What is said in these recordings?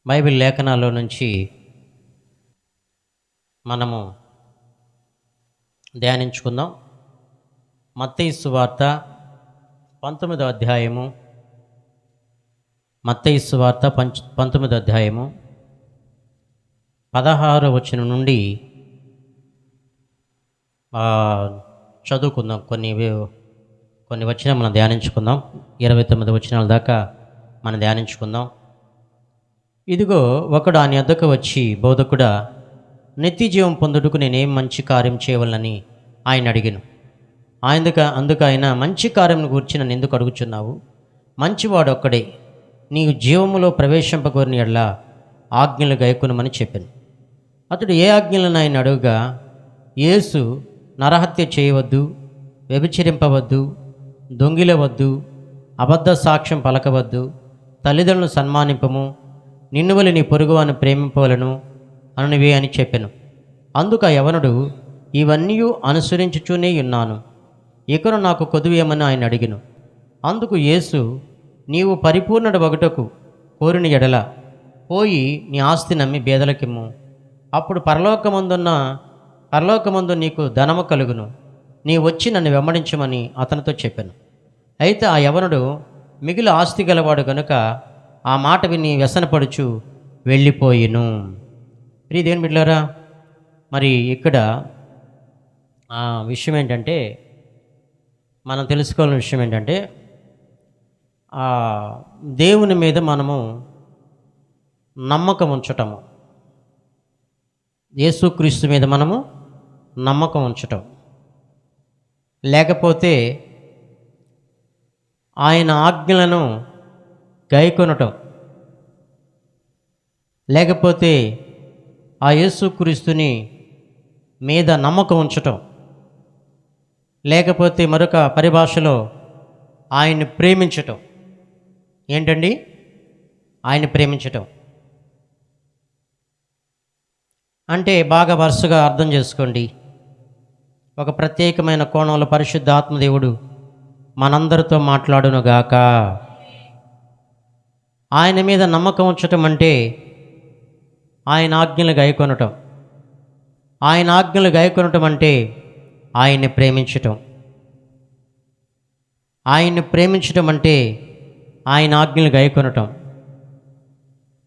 Bible లేఖనాల్లో నుంచి మనము ధ్యానించుకుందాం. మత్తయి సువార్త 19వ అధ్యాయము, మత్తయి సువార్త 19వ అధ్యాయము 16వ వచనం నుండి చదువుకుందాం. కొన్ని వచనం మనం ధ్యానించుకుందాం. 29 వచనాల దాకా మనం ధ్యానించుకుందాం. ఇదిగో ఒకడు ఆయన యొద్దకు వచ్చి, బోధకుడా, నిత్య జీవం పొందుటకు నేనేం మంచి కార్యం చేయవలనని ఆయన అడిగాను. అందుకు ఆయన, మంచి కార్యం గూర్చి నన్ను ఎందుకు అడుగుచున్నావు? మంచివాడు ఒక్కడే, నీవు జీవములో ప్రవేశింపగోరిన యెడల ఆజ్ఞలు గైకొనమని చెప్పాను. అతడు ఏ ఆజ్ఞలను ఆయన అడుగుగా, యేసు, నరహత్య చేయవద్దు, వ్యభిచరింపవద్దు, దొంగిలవద్దు, అబద్ధ సాక్ష్యం పలకవద్దు, తల్లిదండ్రులను సన్మానింపము, నిన్ను వలె నీ పొరుగువాని ప్రేమింపవలను అనునివే అని చెప్పాను. అందుకు ఆ యవనుడు, ఇవన్నీ అనుసరించుచూనే ఉన్నాను, ఇకను నాకు కొదువేయమని ఆయన అడిగెను. అందుకు యేసు, నీవు పరిపూర్ణుడు వగుటకు కోరిన యెడల పోయి నీ ఆస్తి నమ్మి బేదలకిమ్ము, అప్పుడు పరలోకమందు నీకు ధనము కలుగును, నీ వచ్చి నన్ను వెంబడించమని అతనితో చెప్పాను. అయితే ఆ యవనుడు మిగిలి ఆస్తి గలవాడు గనుక ఆ మాట విని వ్యసనపడుచు వెళ్ళిపోయిను. దేవుని బిడ్డలారా, మరి ఇక్కడ విషయం ఏంటంటే, మనం తెలుసుకోవాల్సిన విషయం ఏంటంటే, దేవుని మీద మనము నమ్మకం ఉంచటము, యేసుక్రీస్తు మీద మనము నమ్మకం ఉంచటం, లేకపోతే ఆయన ఆజ్ఞలను గైకొనటం, లేకపోతే ఆ యేసుక్రీస్తుని మీద నమ్మకం ఉంచటం, లేకపోతే మరొక పరిభాషలో ఆయన్ని ప్రేమించటం. ఏంటండి? ఆయన ప్రేమించటం అంటే బాగా వరుసగా అర్థం చేసుకోండి. ఒక ప్రత్యేకమైన కోణంలో పరిశుద్ధ ఆత్మదేవుడు మనందరితో మాట్లాడునుగాక. ఆయన మీద నమ్మకం ఉంచటం అంటే ఆయన ఆజ్ఞలు గైకొనటం. ఆయన ఆజ్ఞలు గైకొనటం అంటే ఆయన్ని ప్రేమించటం. ఆయన్ని ప్రేమించటం అంటే ఆయన ఆజ్ఞలు గైకొనటం.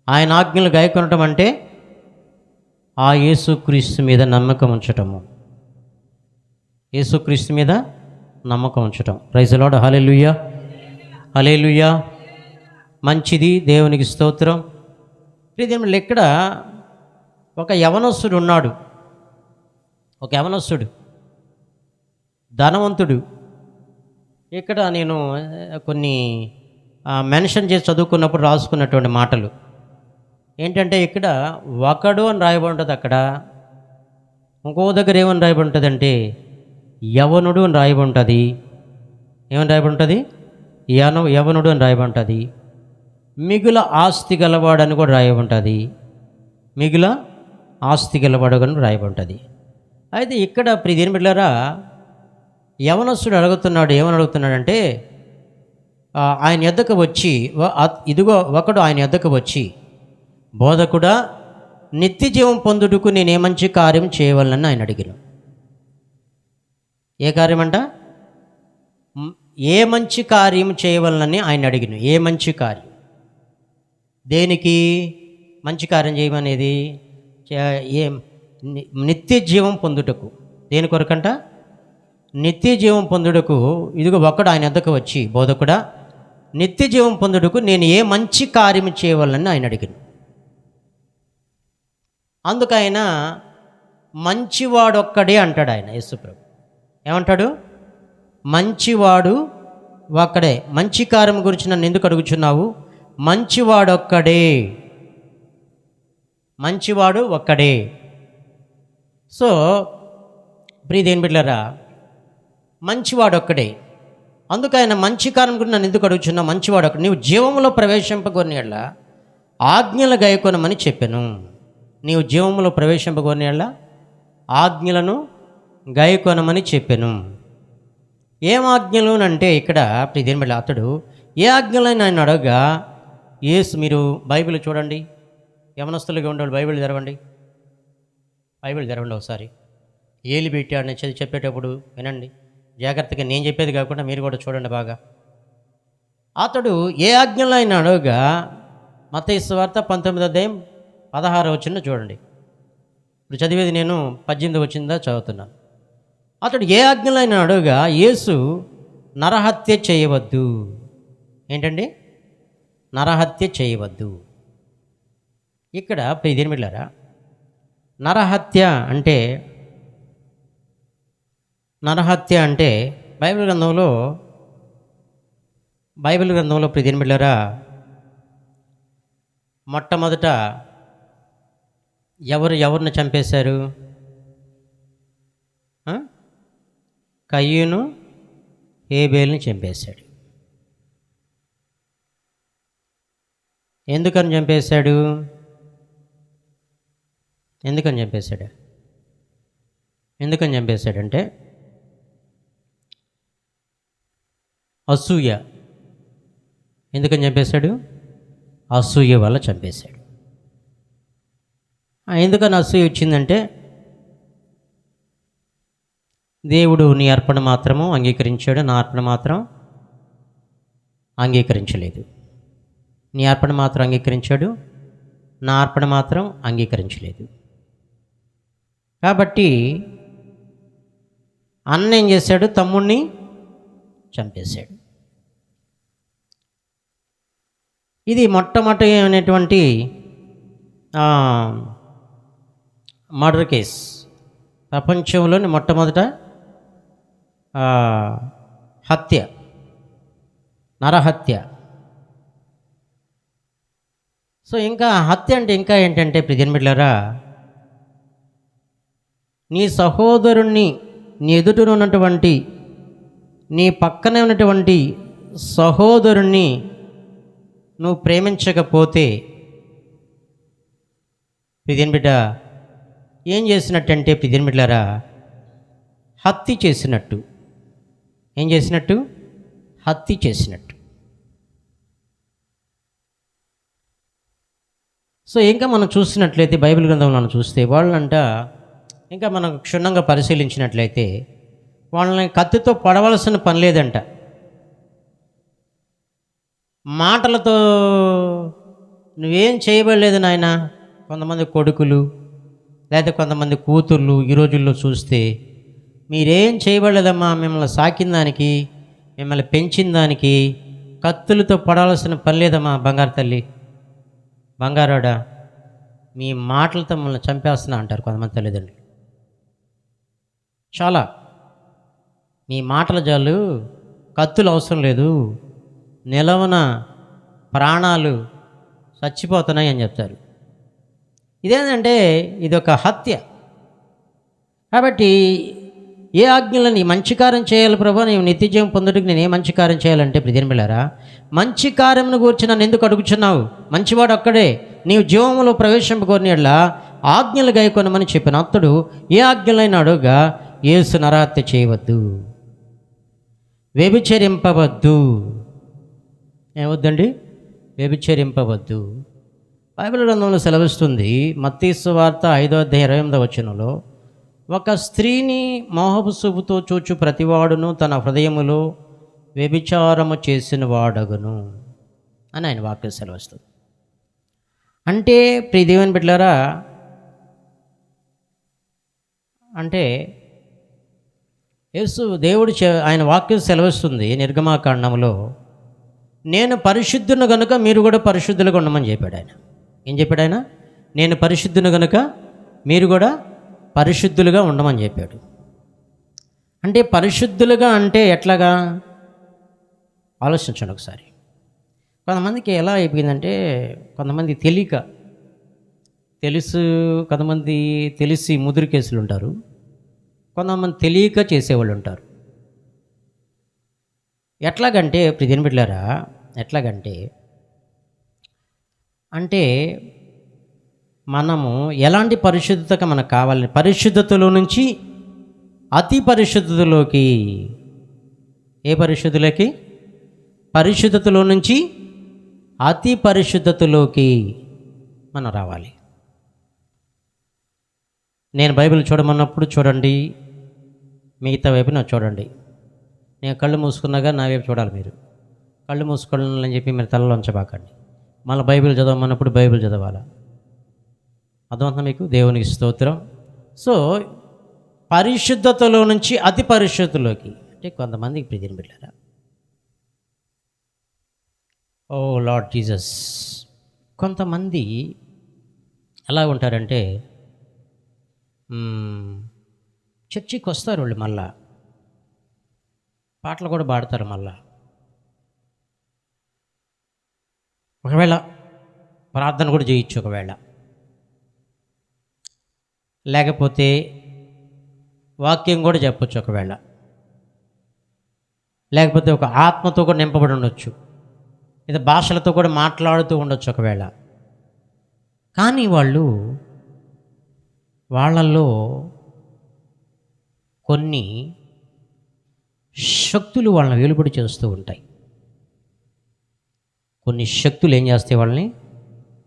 ఆయన ఆజ్ఞలు గైకొనటం అంటే ఆ యేసుక్రీస్తు మీద నమ్మకం ఉంచటము. యేసుక్రీస్తు మీద నమ్మకం ఉంచటం. Praise the lord. Hallelujah, hallelujah. మంచిది, దేవునికి స్తోత్రం. ప్రియదేవుడు, ఇక్కడ ఒక యవనస్తుడు ఉన్నాడు. ఒక యవనస్తుడు, ధనవంతుడు. ఇక్కడ నేను కొన్ని మెన్షన్ చేసి చదువుకున్నప్పుడు రాసుకున్నటువంటి మాటలు ఏంటంటే, ఇక్కడ ఒకడు అని రాయబడి ఉంటుంది, అక్కడ ఇంకో దగ్గర ఏమని రాయబడి ఉంటుందంటే యవనుడు అని రాయబడి ఉంటుంది. ఏమని రాయబడి ఉంటుంది? యవనుడు అని రాయబడి ఉంటుంది. మిగుల ఆస్తి గలవాడని కూడా రాయబడి ఉంటుంది. మిగుల ఆస్తి గలవాడు అని రాయబడి ఉంటుంది. అయితే ఇక్కడ ప్రియదేని బిడ్డలారా, యవనస్తుడు అడుగుతున్నాడు. ఏమని అడుగుతున్నాడంటే, ఆయన యొద్దకు వచ్చి, ఇదిగో ఒకడు ఆయన యొద్దకు వచ్చి, బోధకుడా, నిత్య జీవం పొందుటకు నేనే మంచి కార్యం చేయవలనని ఆయన అడిగాను. ఏ కార్యం అంట? ఏ మంచి కార్యం చేయవలనని ఆయన అడిగాను. ఏ మంచి కార్యం? దేనికి మంచి కార్యం చేయమనేది? ఏ నిత్య జీవం పొందుటకు. దేని కొరకంట? నిత్య జీవం పొందుటకు. ఇదిగో ఒకడు ఆయన వద్దకు వచ్చి, బోధకుడా, నిత్య జీవం పొందుటకు నేను ఏ మంచి కార్యం చేయవలనని ఆయన అడిగాను. అందుకు ఆయన మంచివాడొక్కడే అంటాడు. ఆయన యేసుప్రభు ఏమంటాడు? మంచివాడు ఒక్కడే. మంచి కార్యం గురించి నన్ను ఎందుకు అడుగుచున్నావు? మంచివాడొక్కడే, మంచివాడు ఒక్కడే. సో ప్రియదేని బిడ్డలారా, మంచివాడొక్కడే. అందుకు ఆయన మంచి కార్యం గురించి నన్ను ఎందుకు అడుగుచున్నావు? మంచివాడు ఒక్కడే. నీవు జీవంలో ప్రవేశింపగోరిన యెడల ఆజ్ఞలు గైకొనమని చెప్పాను. నీవు జీవంలో ప్రవేశింపగోరిన యెడల ఆజ్ఞలను గైకొనమని చెప్పాను. ఏం ఆజ్ఞలు అంటే, ఇక్కడ ప్రియదేని బిడ్డ, అతడు ఏ ఆజ్ఞలని ఆయన అడగగా, యేసు, మీరు బైబిల్ చూడండి, యవనస్తులుగా ఉండేవాళ్ళు బైబిల్ తెరవండి ఒకసారి. ఏలి పెట్టాడు అని చెప్పేటప్పుడు వినండి జాగ్రత్తగా, నేను చెప్పేది కాకుండా మీరు కూడా చూడండి బాగా. అతడు ఏ ఆజ్ఞలో అయినా అడుగుగా, మత్తయి సువార్త 19వ అధ్యాయం 16వ వచనం చూడండి. ఇప్పుడు చదివేది నేను 18వ వచనం చదువుతున్నాను. అతడు ఏ ఆజ్ఞలో అయినా అడుగుగా, యేసు నరహత్య చేయవద్దు. ఏంటండి? నరహత్య చేయవద్దు. ఇక్కడ ప్రియమైన బిడ్డలారా, నరహత్య అంటే బైబిల్ గ్రంథంలో ప్రియమైన బిడ్డలారా, మొట్టమొదట ఎవరిని చంపేశారు? కయ్యూను హేబేలుని చంపేశాడు. ఎందుకని చంపేశాడు? ఎందుకని చంపేశాడంటే అసూయ. ఎందుకని చంపేశాడు? అసూయ వల్ల చంపేశాడు. ఎందుకని అసూయ వచ్చిందంటే, దేవుడు నీ అర్పణ మాత్రము అంగీకరించాడు, నా అర్పణ మాత్రం అంగీకరించలేదు. నీ అర్పణ మాత్రం అంగీకరించాడు, నా అర్పణ మాత్రం అంగీకరించలేదు. కాబట్టి అన్న ఏం చేశాడు? తమ్ముణ్ణి చంపేశాడు. ఇది మొట్టమొదటి మర్డర్ కేస్, ప్రపంచంలోని మొట్టమొదట హత్య, నరహత్య. సో ఇంకా హత్య అంటే ఇంకా ఏంటంటే ప్రియమైన బిడ్డలారా, నీ సహోదరుణ్ణి, నీ ఎదుట ఉన్నటువంటి, నీ పక్కనే ఉన్నటువంటి సహోదరుణ్ణి నువ్వు ప్రేమించకపోతే ప్రియమైన బిడ్డ ఏం చేసినట్టంటే ప్రియమైన బిడ్డలారా, హత్య చేసినట్టు. ఏం చేసినట్టు? హత్య చేసినట్టు. సో ఇంకా మనం చూసినట్లయితే బైబిల్ గ్రంథంలో మనం చూస్తే వాళ్ళంట, ఇంకా మనం క్షుణ్ణంగా పరిశీలించినట్లయితే వాళ్ళని కత్తితో పొడవలసిన పని లేదంట. మాటలతో నువ్వేం చేయబడలేదు నాయన. కొంతమంది కొడుకులు లేదా కొంతమంది కూతుర్లు ఈ రోజుల్లో చూస్తే, మీరేం చేయబడలేదమ్మా, మిమ్మల్ని సాకిన దానికి, మిమ్మల్ని పెంచిన దానికి కత్తులతో పడాల్సిన పని లేదమ్మా బంగారు తల్లి, బంగారాడా, మీ మాటలతో మిమ్మల్ని చంపేస్తున్నా అంటారు కొంతమంది తల్లిదండ్రులు. చాలా మీ మాటల జాలు, కత్తులు అవసరం లేదు, నిలవన ప్రాణాలు చచ్చిపోతున్నాయి అని చెప్తారు. ఇదేంటంటే ఇదొక హత్య. కాబట్టి ఏ ఆజ్ఞలను ఈ మంచి కార్యం చేయాలి ప్రభా, నేను నిత్యజీవం పొందుటకు నేను ఏ మంచి కార్యం చేయాలంటే ప్రియమైన బిడ్డలారా, మంచి కార్యమును గురించి నన్ను ఎందుకు అడుగుచున్నావు? మంచివాడు ఒక్కడే, నీవు జీవములో ప్రవేశింపకోరిన యెడల ఆజ్ఞలు గైకొనమని చెప్పిన అతడు ఏ ఆజ్ఞలైనా అడుగుగా, యేసు నరహత్య చేయవద్దు, వ్యభిచరింపవద్దు. ఏమొద్దండి? వ్యభిచరింపవద్దు. బైబిల్ గ్రంథంలో సెలవిస్తుంది, మత్తయి సువార్త 5వ అధ్యాయం 28వ వచనంలో, ఒక స్త్రీని మోహపు చూపుతో చూచు ప్రతివాడును తన హృదయములో వ్యభిచారము చేసిన వాడగును అని ఆయన వాక్యం సెలవిస్తుంది. అంటే ప్రియ దేవుని బిడ్డలారా, అంటే యేసు దేవుడు ఆయన వాక్యం సెలవిస్తుంది నిర్గమాకాండంలో, నేను పరిశుద్ధుని గనుక మీరు కూడా పరిశుద్ధులుగా ఉండమని చెప్పాడు ఆయన. ఏం చెప్పాడు ఆయన? నేను పరిశుద్ధుని గనుక మీరు కూడా పరిశుద్ధులుగా ఉండమని చెప్పాడు. అంటే పరిశుద్ధులుగా అంటే ఎట్లాగా ఆలోచించండి ఒకసారి. కొంతమందికి ఎలా అయిపోయిందంటే, కొంతమంది కొంతమంది తెలిసి ముదురు కేసులు ఉంటారు, కొంతమంది తెలియక చేసేవాళ్ళు ఉంటారు. ఎట్లాగంటే ప్రియమైన బిడ్డలారా, ఎట్లాగంటే మనము ఎలాంటి పరిశుద్ధత మనకు కావాలని, పరిశుద్ధతలో నుంచి అతి పరిశుద్ధతలోకి. ఏ పరిశుద్ధులకి? పరిశుద్ధతలో నుంచి అతి పరిశుద్ధతలోకి. మనం రావాలి. నేను బైబిల్ చూడమన్నప్పుడు చూడండి, మిగతా వైపు నాకు చూడండి. నేను కళ్ళు మూసుకున్నాగా నా వైపు చూడాలి మీరు. కళ్ళు మూసుకోవాలని చెప్పి మీరు తలలో ఉంచబాకండి. మళ్ళీ బైబిల్ చదవమన్నప్పుడు బైబిల్ చదవాలి. అర్థమవుతుందా మీకు? దేవునికి స్తోత్రం. సో పరిశుద్ధతలో నుంచి అతి పరిశుద్ధలోకి, అంటే కొంతమందికి ప్రియమైన బిడ్డలారా, ఓ లార్డ్ జీసస్, కొంతమంది ఎలా ఉంటారంటే చర్చికి వస్తారు, వాళ్ళు మళ్ళా పాటలు కూడా పాడతారు, మళ్ళా ఒకవేళ ప్రార్థన కూడా చేయొచ్చు, ఒకవేళ లేకపోతే వాక్యం కూడా చెప్పొచ్చు, ఒకవేళ లేకపోతే ఒక ఆత్మతో కూడా నింపబడి ఉండొచ్చు, లేదా భాషలతో కూడా మాట్లాడుతూ ఉండొచ్చు ఒకవేళ. కానీ వాళ్ళల్లో కొన్ని శక్తులు వాళ్ళని వెలుబడి చేస్తూ ఉంటాయి. కొన్ని శక్తులు ఏం చేస్తాయి? వాళ్ళని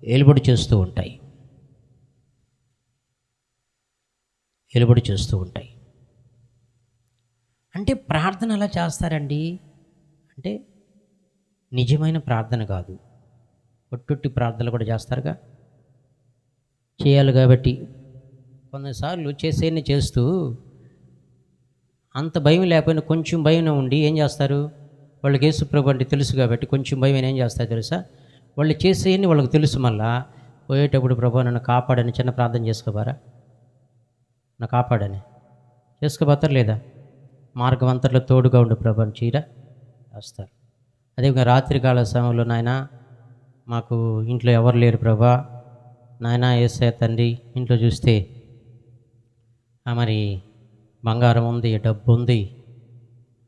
వెలుబడి చేస్తూ ఉంటాయి, వెలుబడి చేస్తూ ఉంటాయి. అంటే ప్రార్థన ఎలా చేస్తారండి అంటే నిజమైన ప్రార్థన కాదు, ఒట్టొట్టి ప్రార్థనలు కూడా చేస్తారుగా, చేయాలి కాబట్టి. కొన్నిసార్లు చేసేని చేస్తూ అంత భయం లేకపోయినా కొంచెం భయం ఉండి ఏం చేస్తారు? వాళ్ళకి యేసుప్రభు అంటే తెలుసు కాబట్టి కొంచెం భయం ఏం చేస్తారు తెలుసా? వాళ్ళు చేసేయని వాళ్ళకి తెలుసు. మళ్ళా పోయేటప్పుడు ప్రభు నన్ను కాపాడని చిన్న ప్రార్థన చేసుకోబారా, నన్ను కాపాడని చేసుకోబోతారు లేదా? మార్గం అంతట్లో తోడుగా ఉండు ప్రభు అని చీర వేస్తారు. అదేవిధంగా రాత్రికాల సమయంలో, నాయన మాకు ఇంట్లో ఎవరు లేరు ప్రభా, నాయన యేసయ్య తండ్రి, ఇంట్లో చూస్తే మరి బంగారం ఉంది, డబ్బు ఉంది,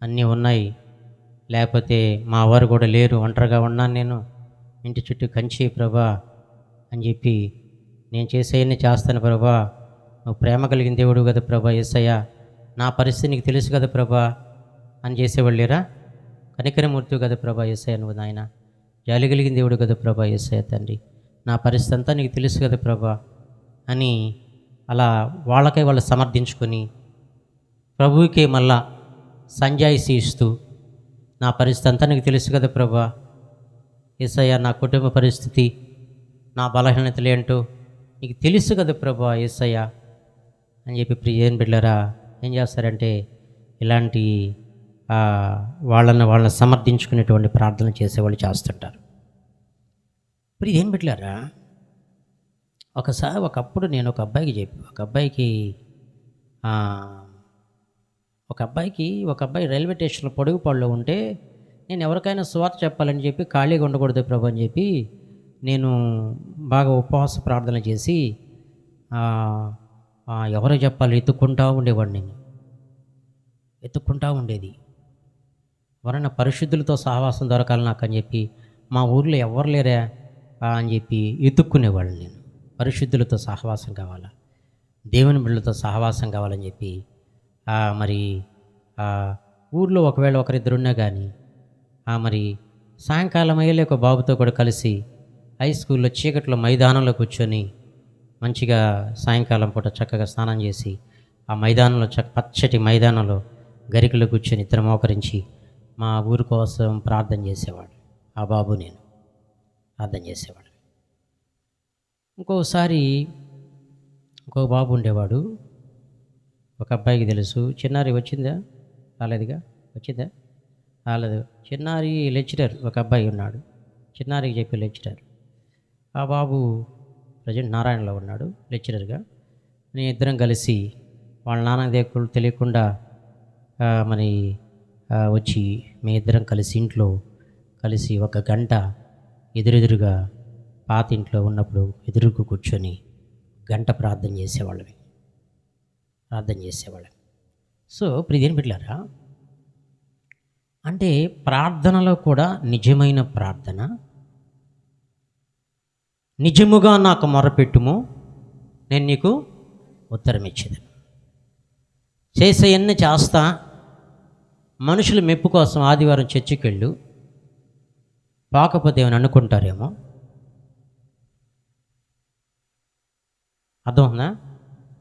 అన్నీ ఉన్నాయి, లేకపోతే మా వారు కూడా లేరు, ఒంటరిగా ఉన్నాను నేను, ఇంటి చుట్టూ కంచి ప్రభా అని చెప్పి నేను చేసేయన్ని చేస్తాను ప్రభా, నువ్వు ప్రేమ కలిగిన దేవుడు కదా ప్రభా యేసయ్య, నా పరిస్థితి నీకు తెలుసు కదా ప్రభా అని చేసేవాళ్ళు లేరా? కనికరమూర్తి కదా ప్రభా యేసయ్య, నువ్వు నాయన జాలి కలిగిన దేవుడు కదా ప్రభా యేసయ్య తండ్రి, నా పరిస్థితి అంతా నీకు తెలుసు కదా ప్రభా అని అలా వాళ్ళకై వాళ్ళు సమర్థించుకొని ప్రభువుకే మళ్ళా సంజాయిషి ఇస్తూ, నా పరిస్థితి అంతా నీకు తెలుసు కదా ప్రభా యేసయ్య, నా కుటుంబ పరిస్థితి, నా బలహీనతలు ఏంటో నీకు తెలుసు కదా ప్రభా యేసయ్య అని చెప్పి ప్రియమైన బిడ్డలారా ఏం చేస్తారంటే ఇలాంటి వాళ్ళని సమర్థించుకునేటువంటి ప్రార్థన చేసేవాళ్ళు చేస్తుంటారు. ప్రియమైన బిడ్డలారా, ఒకప్పుడు నేను ఒక అబ్బాయి రైల్వే స్టేషన్లో పొడుగుపాడులో ఉంటే, నేను ఎవరికైనా సువార్త చెప్పాలని చెప్పి ఖాళీగా ఉండకూడదు ప్రభు అని చెప్పి నేను బాగా ఉపవాస ప్రార్థన చేసి ఎవరో చెప్పాలి ఎత్తుక్కుంటూ ఉండేవాడిని. నేను ఎత్తుక్కుంటూ ఉండేది, ఎవరైనా పరిశుద్ధులతో సహవాసం దొరకాలి నాకు అని చెప్పి, మా ఊర్లో ఎవరు లేరా అని చెప్పి ఎత్తుక్కునేవాళ్ళు. నేను పరిశుద్ధులతో సహవాసం కావాలా, దేవుని బిడ్డలతో సహవాసం కావాలని చెప్పి మరి ఊర్లో ఒకవేళ ఒకరిద్దరున్నా కానీ మరి సాయంకాలం అయ్యేలే ఒక బాబుతో కూడా కలిసి హై స్కూల్లో చీకట్లో మైదానంలో కూర్చొని మంచిగా సాయంకాలం పూట చక్కగా స్నానం చేసి ఆ మైదానంలో పచ్చటి మైదానంలో గరికలో కూర్చొని ఇద్దరు మోకరించి మా ఊరి కోసం ప్రార్థన చేసేవాడు. ఆ బాబు నేను ప్రార్థన చేసేవాడు. ఇంకో బాబు ఉండేవాడు, ఒక అబ్బాయికి తెలుసు. చిన్నారి వచ్చిందా? వచ్చిందా? రాలేదు. చిన్నారి లెక్చరర్ ఒక అబ్బాయి ఉన్నాడు, చిన్నారికి చెప్పే లెక్చరర్. ఆ బాబు ప్రజెంట్ నారాయణలో ఉన్నాడు లెక్చరర్గా. నేను ఇద్దరం కలిసి వాళ్ళ నాన్న తెలియకుండా మరి వచ్చి మీ ఇద్దరం కలిసి ఇంట్లో కలిసి ఒక గంట ఎదురెదురుగా పాత ఇంట్లో ఉన్నప్పుడు ఎదురుకు కూర్చొని గంట ప్రార్థన చేసేవాళ్ళం. సో ప్రియమైన బిడ్డలారా, అంటే ప్రార్థనలో కూడా నిజమైన ప్రార్థన, నిజముగా నాకు మొరపెట్టుము నేను నీకు ఉత్తరం ఇచ్చేది. చేసేయన్ని చేస్తా, మనుషుల మెప్పు కోసం ఆదివారం చర్చికి వెళ్ళు, పోకపోతే ఏమని అనుకుంటారేమో, అర్థం ఉందా?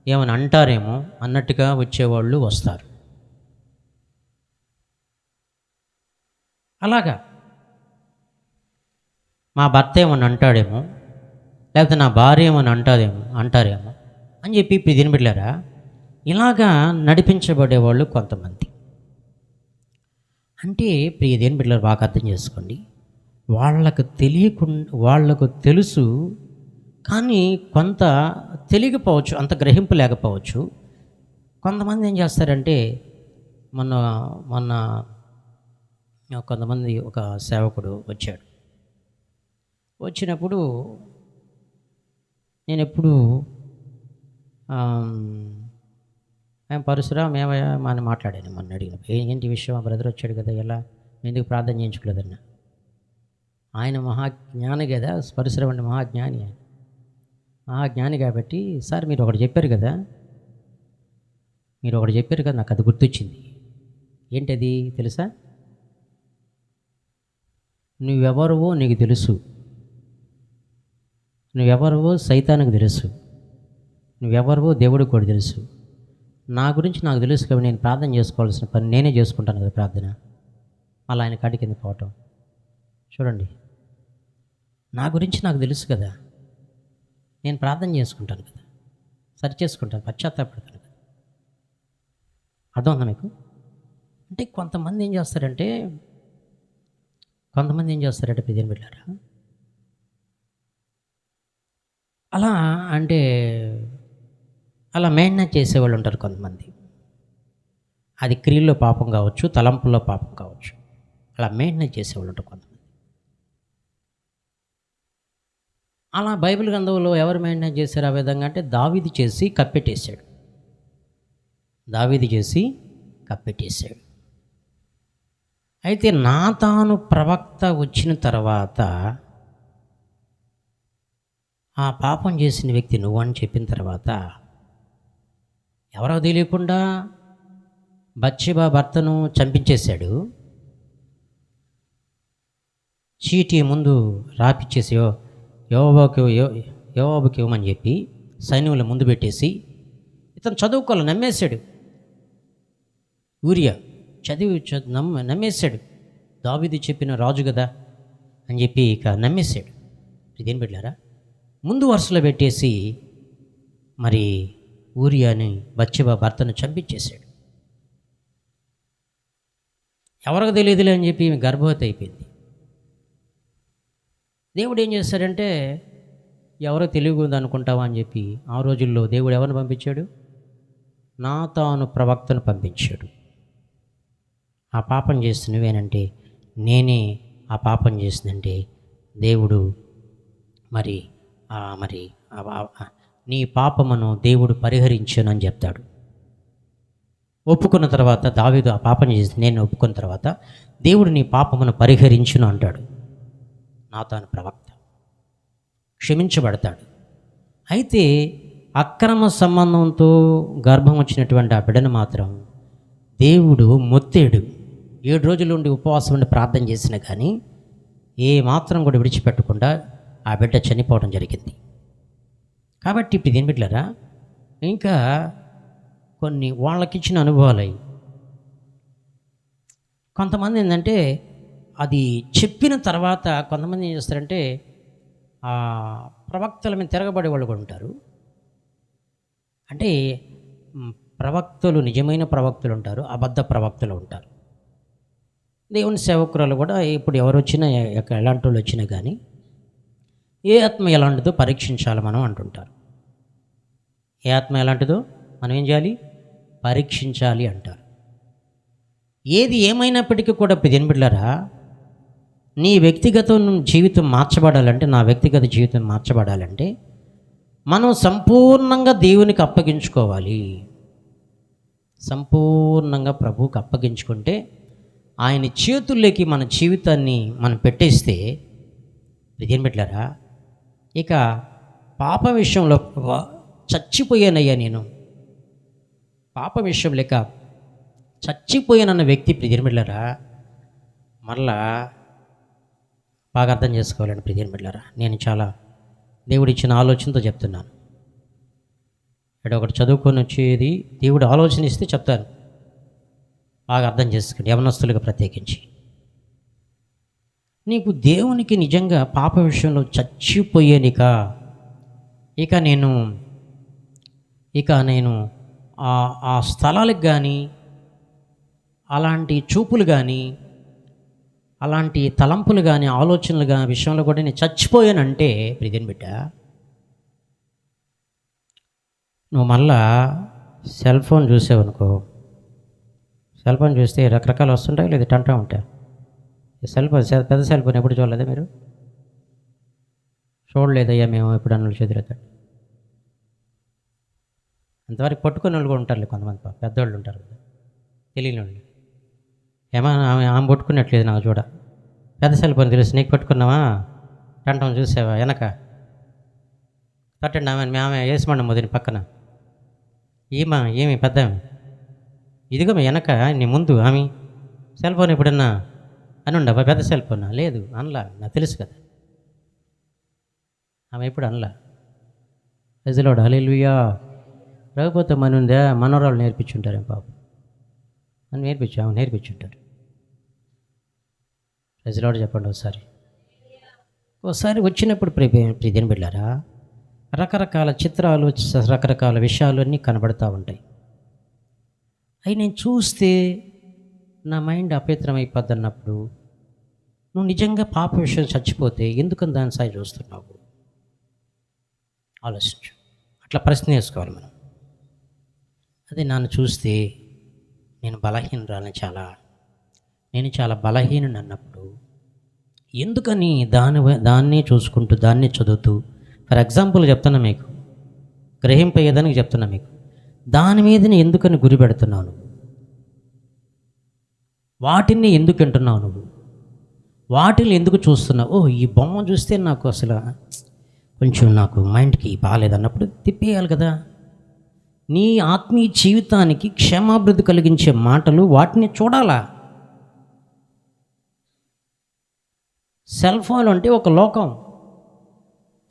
ఏమని అంటారేమో అన్నట్టుగా వచ్చేవాళ్ళు వస్తారు. అలాగా మా భర్త ఏమని అంటాడేమో, లేకపోతే నా భార్య ఏమని అంటారేమో అని చెప్పి ఇప్పుడు దీని బిడ్డలారా ఇలాగా నడిపించబడేవాళ్ళు కొంతమంది. అంటే ప్రియ దేని బిడ్డలారా బాగా అర్థం చేసుకోండి. వాళ్ళకు తెలుసు, కానీ కొంత తెలియకపోవచ్చు, అంత గ్రహింపు లేకపోవచ్చు. కొంతమంది ఏం చేస్తారంటే మొన్న మొన్న కొంతమంది ఒక సేవకుడు వచ్చాడు. వచ్చినప్పుడు నేనెప్పుడు మేము పరశురాం ఏమయ్యా అని మాట్లాడాను. మొన్న అడిగినప్పుడు ఏంటి విషయం, ఆ బ్రదర్ వచ్చాడు కదా, ఎలా ఎందుకు ప్రార్థన చేయించుకోలేదన్న. ఆయన మహాజ్ఞాని కదా, పరశురాం అంటే మహాజ్ఞాని. ఆయన మహాజ్ఞాని కాబట్టి, సార్ మీరు ఒకటి చెప్పారు కదా నాకు అది గుర్తొచ్చింది. ఏంటది తెలుసా? నువ్వెవరువో నీకు తెలుసు, నువ్వెవరువో సైతానికి తెలుసు, నువ్వెవరువో దేవుడికి కూడా తెలుసు. నా గురించి నాకు తెలుసు కాబట్టి నేను ప్రార్థన చేసుకోవాల్సిన పని నేనే చేసుకుంటాను కదా ప్రార్థన. అలా ఆయన కాడి కింద పోవటం చూడండి. నా గురించి నాకు తెలుసు కదా, నేను ప్రార్థన చేసుకుంటాను కదా, సరి చేసుకుంటాను, పశ్చాత్తాపడతాను కదా. అర్థం ఉందా మీకు? అంటే కొంతమంది ఏం చేస్తారంటే ప్రజలు బిడ్డారా అలా అంటే అలా మెయింటైన్ చేసేవాళ్ళు ఉంటారు కొంతమంది. అది క్రియల్లో పాపం కావచ్చు, తలంపుల్లో పాపం కావచ్చు, అలా మెయింటైన్ చేసేవాళ్ళు ఉంటారు కొంతమంది. అలా బైబిల్ గ్రంథంలో ఎవరు మెయింటైన్ చేశారు ఆ విధంగా అంటే దావీదు చేసి కప్పెట్టేశాడు. అయితే నాతాను ప్రవక్త వచ్చిన తర్వాత ఆ పాపం చేసిన వ్యక్తి నువ్వు అని చెప్పిన తర్వాత ఎవరో తెలియకుండా బత్షెబ భర్తను చంపించేశాడు. చీటీ ముందు రాపిచ్చేసి యోవాబుకి ఇవ్వమని చెప్పి సైన్యుల ముందు పెట్టేసి ఇతను చదువుకోవాలి నమ్మేశాడు. ఊరియా నమ్మేశాడు. దావీదు చెప్పిన రాజు కదా అని చెప్పి ఇక నమ్మేశాడు. ఇదేం పెట్టారా, ముందు వరుసలో పెట్టేసి మరి ఊరియాని బత్షెబ భర్తను చంపించేశాడు. ఎవరికి తెలియదులే అని చెప్పి గర్భవతి అయిపోయింది. దేవుడు ఏం చేశాడంటే ఎవరో తెలియకూడదు అనుకుంటావా అని చెప్పి ఆ రోజుల్లో దేవుడు ఎవరిని పంపించాడు? నాతాను ప్రవక్తను పంపించాడు. ఆ పాపం చేస్తున్నవేనంటే నేనే ఆ పాపం చేసిందంటే దేవుడు మరి నీ పాపమును దేవుడు పరిహరించును అని చెప్తాడు. ఒప్పుకున్న తర్వాత దావీదు ఆ పాపం చేసి నేను ఒప్పుకున్న తర్వాత దేవుడు నీ పాపమును పరిహరించును అంటాడు. నాతాను ప్రవక్త క్షమించబడతాడు. అయితే అక్రమ సంబంధంతో గర్భం వచ్చినటువంటి ఆ బిడ్డను మాత్రం దేవుడు మొత్తేడు. 7 రోజులు ఉండి ఉపవాసం ఉండి ప్రార్థన చేసినా కానీ ఏ మాత్రం కూడా విడిచిపెట్టకుండా ఆ బిడ్డ చనిపోవడం జరిగింది. కాబట్టి ఇప్పుడు దేని బిడ్డలారా ఇంకా కొన్ని వాళ్ళకిచ్చిన అనుభవాలై కొంతమంది ఏంటంటే అది చెప్పిన తర్వాత కొంతమంది ఏం చేస్తారంటే ఆ ప్రవక్తల మీద తిరగబడే వాళ్ళు కూడా ఉంటారు. అంటే ప్రవక్తలు, నిజమైన ప్రవక్తలు ఉంటారు, అబద్ధ ప్రవక్తలు ఉంటారు. దేవుని సేవకురాలు కూడా ఇప్పుడు ఎవరు వచ్చినా ఎలాంటి వాళ్ళు వచ్చినా కానీ ఏ ఆత్మ ఎలాంటిదో పరీక్షించాలి మనం అంటుంటారు. ఏ ఆత్మ ఎలాంటిదో మనం ఏం చేయాలి? పరీక్షించాలి అంటారు. ఏది ఏమైనప్పటికీ కూడా బిడ్డలారా నీ వ్యక్తిగత జీవితం మార్చబడాలంటే, నా వ్యక్తిగత జీవితం మార్చబడాలంటే మనం సంపూర్ణంగా దేవునికి అప్పగించుకోవాలి. సంపూర్ణంగా ప్రభువుకి అప్పగించుకుంటే ఆయన చేతుల్లోకి మన జీవితాన్ని మనం పెట్టేస్తే బిడ్డలారా ఇక పాప విషయంలో చచ్చిపోయానయ్యా, నేను పాప విషయం లేక చచ్చిపోయానన్న వ్యక్తి బిడ్డలారా మరలా బాగా అర్థం చేసుకోవాలండి బిడ్డలారా. నేను చాలా దేవుడిచ్చిన ఆలోచనతో చెప్తున్నాను. ఇక్కడ ఒకటి చదువుకొని వచ్చేది దేవుడు ఆలోచన ఇస్తే చెప్తాను, బాగా అర్థం చేసుకోండి, యవనస్తులుగా ప్రత్యేకించి. నీకు దేవునికి నిజంగా పాప విషయంలో చచ్చిపోయేనిక ఇక నేను ఆ స్థలాలకు కానీ, అలాంటి చూపులు కానీ, అలాంటి తలంపులు కానీ, ఆలోచనలు కానీ విషయంలో కూడా నేను చచ్చిపోయానంటే ప్రియని బిడ్డ, నువ్వు మళ్ళా సెల్ ఫోన్ చూసావనుకో, సెల్ ఫోన్ చూస్తే రకరకాలు వస్తుంటాయి, లేదా టంటా ఉంటాయి. సెల్ ఫోన్, పెద్ద సెల్ ఫోన్ ఎప్పుడు చూడలేదా మీరు? చూడలేదయ్యా మేము ఎప్పుడు అన్నలు చేతులెత్తండి. అంతవరకు పట్టుకునే వాళ్ళు కూడా ఉంటారు, కొంతమంది పెద్దవాళ్ళు ఉంటారు కదా, తెలియని వాళ్ళు. ఆమె పట్టుకున్నట్లేదు నాకు చూడ. పెద్ద సెల్ ఫోన్ తెలుసు, నీకు పట్టుకున్నావా? టంటం చూసావా వెనక? తట్టండి ఆమె వేసమండి మొదటి పక్కన. ఏమి పెద్ద ఇదిగో వెనక నీ ముందు ఆమె సెల్ ఫోన్ ఎప్పుడన్నా అని ఉండవా? పెద్ద సెల్ ఫోనా? లేదు అనలా, నాకు తెలుసు కదా. ఆమె ఎప్పుడు అనలా. ప్రజలోడు హల్లెలూయా. రాకపోతే మన ఉందా, మనోరాలు నేర్పించుంటారేం పాపం, అని ఆమె నేర్పించుంటారు. ప్రజలోడు చెప్పండి ఒకసారి వచ్చినప్పుడు ప్రియని బిడ్డారా, రకరకాల చిత్రాలు, రకరకాల విషయాలు అన్నీ కనబడుతూ ఉంటాయి. అవి నేను చూస్తే నా మైండ్ అపవిత్రమైపోద్ది అన్నప్పుడు, నువ్వు నిజంగా పాప విషయం చచ్చిపోతే ఎందుకని దాని సాయి చూస్తున్నావు? ఆలోచించు. అట్లా ప్రశ్న వేసుకోవాలి మనం. అదే నన్ను చూస్తే నేను చాలా బలహీనుని అన్నప్పుడు, ఎందుకని దాన్నే చూసుకుంటూ, దాన్నే చదువుతూ, ఫర్ ఎగ్జాంపుల్ చెప్తున్నా మీకు, గ్రహింపయ్యేదానికి చెప్తున్నా మీకు, దాని మీదనే ఎందుకని గురి పెడుతున్నావు నువ్వు? వాటిని ఎందుకు వింటున్నావు నువ్వు? వాటిని ఎందుకు చూస్తున్నావు? ఈ బొమ్మ చూస్తే నాకు అసలు కొంచెం నాకు మైండ్కి బాగాలేదన్నప్పుడు తిప్పేయాలి కదా. నీ ఆత్మీయ జీవితానికి క్షేమాభివృద్ధి కలిగించే మాటలు, వాటిని చూడాలా. సెల్ ఫోన్ అంటే ఒక లోకం.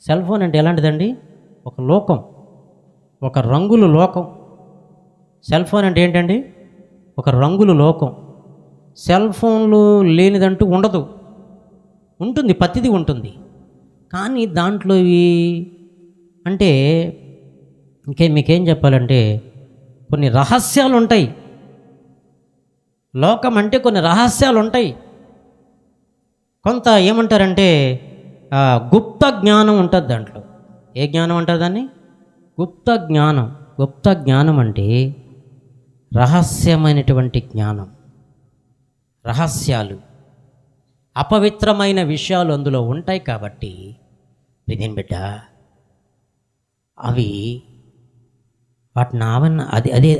సెల్ ఫోన్ అంటే ఎలాంటిదండి? ఒక లోకం, ఒక రంగుల లోకం. సెల్ ఫోన్ అంటే ఏంటండి? ఒక రంగుల లోకం. సెల్ ఫోన్లు లేనిదంటూ ఉండదు, ఉంటుంది, ప్రతిదీ ఉంటుంది. కానీ దాంట్లో అంటే మీకేం చెప్పాలంటే కొన్ని రహస్యాలు ఉంటాయి. లోకం అంటే కొన్ని రహస్యాలు ఉంటాయి. కొంత ఏమంటారంటే గుప్త జ్ఞానం ఉంటుంది దాంట్లో. ఏ జ్ఞానం అంటారు దాన్ని? గుప్త జ్ఞానం. గుప్త జ్ఞానం అంటే రహస్యమైనటువంటి జ్ఞానం, రహస్యాలు, అపవిత్రమైన విషయాలు అందులో ఉంటాయి. కాబట్టి విధిని బిడ్డ, అవి వాటిని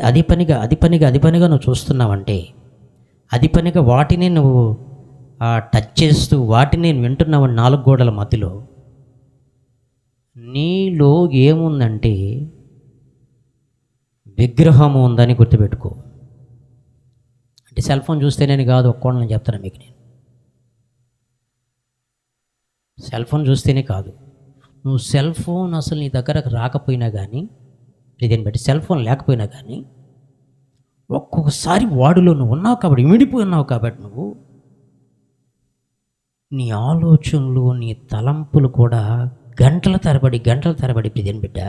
అది పనిగా నువ్వు చూస్తున్నావంటే, అది పనిగా వాటిని నువ్వు టచ్ చేస్తూ, వాటిని నేను వింటున్నావు 4 గోడల మధ్యలో. నీలో ఏముందంటే విగ్రహము ఉందని గుర్తుపెట్టుకో. అంటే సెల్ ఫోన్ చూస్తేనే కాదు, ఒక్కోళ్ళని చెప్తాను మీకు నేను. సెల్ ఫోన్ చూస్తేనే కాదు, నువ్వు సెల్ ఫోన్ అసలు నీ దగ్గరకు రాకపోయినా కానీ, దీన్ని బట్టి సెల్ ఫోన్ లేకపోయినా కానీ, ఒక్కొక్కసారి వాడిలో నువ్వు ఉన్నావు కాబట్టి, ఇమిడిపోయి ఉన్నావు కాబట్టి, నువ్వు నీ ఆలోచనలు, నీ తలంపులు కూడా గంటల తరబడి ప్రియని బిడ్డ,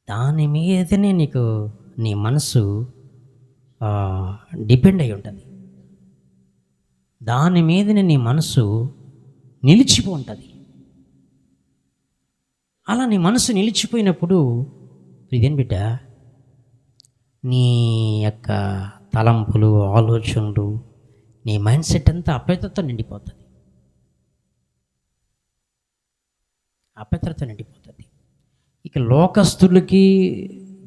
దాని మీదనే నీ మనసు డిపెండ్ అయి ఉంటుంది. దాని మీదనే నీ మనసు నిలిచిపో ఉంటుంది. అలా నీ మనసు నిలిచిపోయినప్పుడు ప్రియని బిడ్డ, నీ యొక్క తలంపులు, ఆలోచనలు, నీ మైండ్ సెట్ అంతా అపవిత్రత నిండిపోతుంది. ఇక లోకస్తులకి,